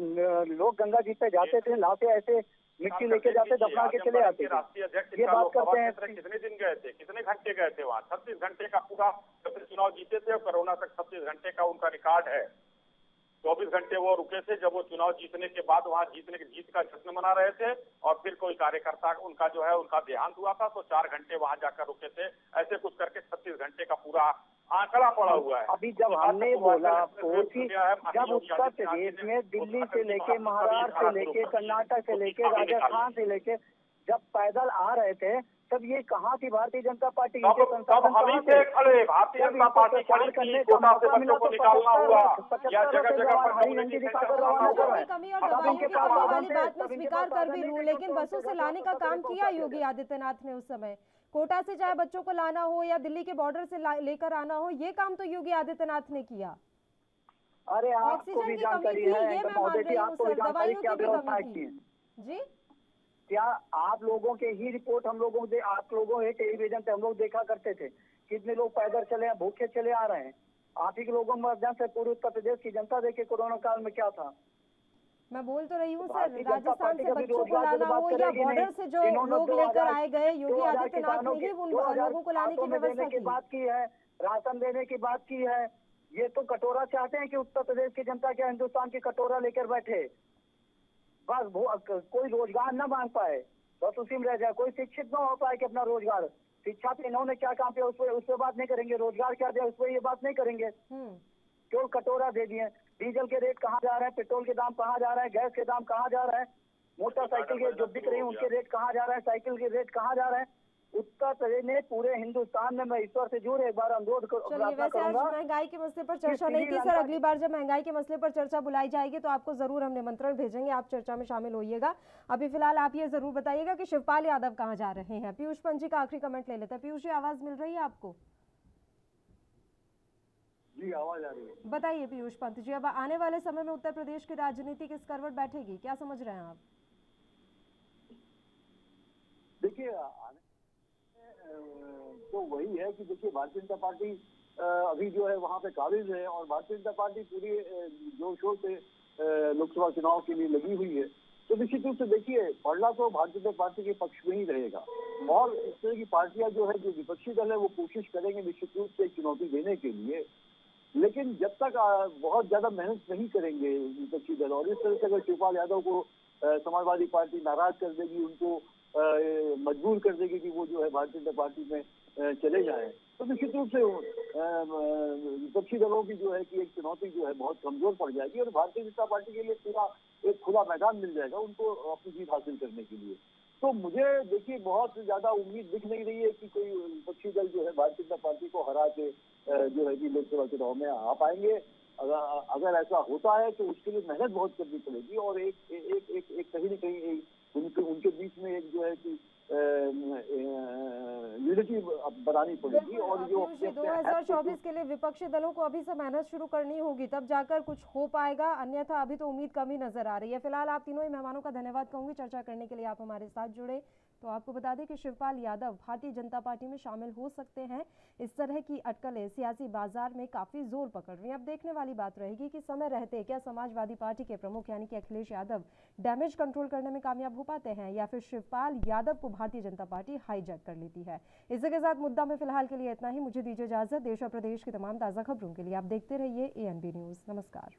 लोग गंगा जी पे जाते थे, लाशें ऐसे मिट्टी लेके जाते, दफना के चले आते। राष्ट्रीय अध्यक्ष ये बात करते हैं, कितने दिन गए थे, कितने घंटे गए थे वहाँ? 36 घंटे का पूरा चुनाव जीते थे और कोरोना तक 36 घंटे का उनका रिकॉर्ड है। 24 घंटे वो रुके थे, जब वो चुनाव जीतने के बाद वहाँ जीत का जश्न मना रहे थे, और फिर कोई कार्यकर्ता उनका जो है उनका देहांत हुआ था तो 4 घंटे वहाँ जाकर रुके थे। ऐसे कुछ करके 36 घंटे का पूरा आंकड़ा पड़ा हुआ है। अभी जब हमने बोला आपको कि जब उत्तर प्रदेश में दिल्ली से लेके, महाराष्ट्र से लेके, कर्नाटक से लेके, राजस्थान से लेके जब पैदल आ रहे थे, तब ये कहाँ थी भारतीय जनता पार्टी? तब हम थे खड़े, भारतीय जनता पार्टी खड़ी थी, कोटा से बच्चों को निकालना हुआ या जगह जगह पर कमी और दवाइयों की कमी वाली बात मैं स्वीकार कर भी लूं, लेकिन बसों से लाने का काम किया योगी आदित्यनाथ ने उस समय। कोटा से चाहे बच्चों को लाना हो या दिल्ली के बॉर्डर से लेकर आना हो, ये काम तो योगी आदित्यनाथ ने किया। अरे आपको भी जानकारी है, ये मैं मान रही हूँ सर, दवाइयों की भी कमी थी जी। क्या आप लोगों के ही रिपोर्ट हम लोगों से, आप लोगों के टेलीविजन पे हम लोग देखा करते थे, कितने लोग पैदल चले, भूखे चले आ रहे हैं। आप ही के लोगों में अध्ययन से पूरे उत्तर प्रदेश की जनता देखे कोरोना काल में क्या था। मैं बोल तो रही हूँ सर, राजस्थान से बच्चों को लाना हो या बॉर्डर से जो लोग लेकर आए गए, योगी आदित्यनाथ ने ही उन लोगों को लाने की व्यवस्था की बात की है, राशन देने की बात की है। ये तो कटोरा चाहते हैं कि उत्तर प्रदेश की जनता क्या हिंदुस्तान की कटोरा लेकर बैठे, बस कोई रोजगार न मांग पाए, बस उसी में रह जाए, कोई शिक्षित न हो पाए कि अपना रोजगार, शिक्षा पे इन्होंने क्या काम किया उस पर बात नहीं करेंगे, रोजगार क्या दिया उस पर ये बात नहीं करेंगे, केवल कटोरा दे दिए। डीजल के रेट कहाँ जा रहे हैं, पेट्रोल के दाम कहाँ जा रहे हैं, गैस के दाम कहाँ जा रहे हैं, मोटरसाइकिल के जो बिक रही है उनके रेट कहाँ जा रहे हैं, साइकिल के रेट कहाँ जा रहे हैं। उत्तर प्रदेश ने पूरे हिंदुस्तान में, मैं ईश्वर से जुड़े एक बार अनुरोध करूंगा। महंगाई के मसले पर चर्चा नहीं की सर, अगली बार जब महंगाई के मसले पर चर्चा बुलाई जाएगी तो आपको जरूर हम निमंत्रण भेजेंगे, आप चर्चा में शामिल होइएगा। अभी फिलहाल आप ये जरूर बताइएगा कि शिवपाल यादव कहाँ जा रहे हैं। पीयूष पंत जी का आखिरी कमेंट ले लेते हैं। पीयूष जी, आवाज मिल रही है आपको? जी आवाज आ रही है। बताइए पीयूष पंत जी, अब आने वाले समय में उत्तर प्रदेश की राजनीति किस करवट बैठेगी, क्या समझ रहे हैं आप? देखिए तो वही है कि देखिए भारतीय जनता पार्टी अभी जो है वहाँ पे काबिज है और भारतीय जनता पार्टी पूरी जोर शोर से लोकसभा चुनाव के लिए लगी हुई है। तो निश्चित रूप से देखिए पड़ना तो भारतीय जनता पार्टी के पक्ष में ही रहेगा और इस तरह की पार्टियां जो है, जो विपक्षी दल है, वो कोशिश करेंगे निश्चित रूप से चुनौती देने के लिए, लेकिन जब तक बहुत ज्यादा मेहनत नहीं करेंगे विपक्षी दल और इस तरह से अगर शिवपाल यादव को समाजवादी पार्टी नाराज कर देगी, उनको मजबूर कर देगी कि वो जो है भारतीय जनता पार्टी में चले जाएं, तो निश्चित रूप से विपक्षी दलों की जो है कि एक चुनौती जो है बहुत कमजोर पड़ जाएगी और भारतीय जनता पार्टी के लिए पूरा एक खुला मैदान मिल जाएगा उनको अपनी जीत हासिल करने के लिए। तो मुझे देखिए बहुत ज्यादा उम्मीद दिख नहीं रही है कि कोई विपक्षी दल जो है भारतीय जनता पार्टी को हरा के जो है कि लोकसभा चुनाव में आ पाएंगे। अगर ऐसा होता है तो उसके लिए मेहनत बहुत करनी पड़ेगी और एक कहीं न कहीं उनके बीच में एक जो है कि यूनिटी बनानी पड़ेगी। और जो 2024 के लिए विपक्षी दलों को अभी से मेहनत शुरू करनी होगी, तब जाकर कुछ हो पाएगा, अन्यथा अभी तो उम्मीद कम ही नजर आ रही है। फिलहाल आप तीनों ही मेहमानों का धन्यवाद कहूंगी चर्चा करने के लिए आप हमारे साथ जुड़े। तो आपको बता दें कि शिवपाल यादव भारतीय जनता पार्टी में शामिल हो सकते हैं। इस तरह की अटकलें सियासी बाजार में काफी जोर पकड़ रही हैं। अब देखने वाली बात रहेगी कि समय रहते क्या समाजवादी पार्टी के प्रमुख यानी कि अखिलेश यादव डैमेज कंट्रोल करने में कामयाब हो पाते हैं या फिर शिवपाल यादव को भारतीय जनता पार्टी हाईजैक कर लेती है। इसी के साथ मुद्दा में फिलहाल के लिए इतना ही। मुझे दीजिए इजाजत। देश और प्रदेश की तमाम ताजा खबरों के लिए आप देखते रहिए ANB न्यूज। नमस्कार।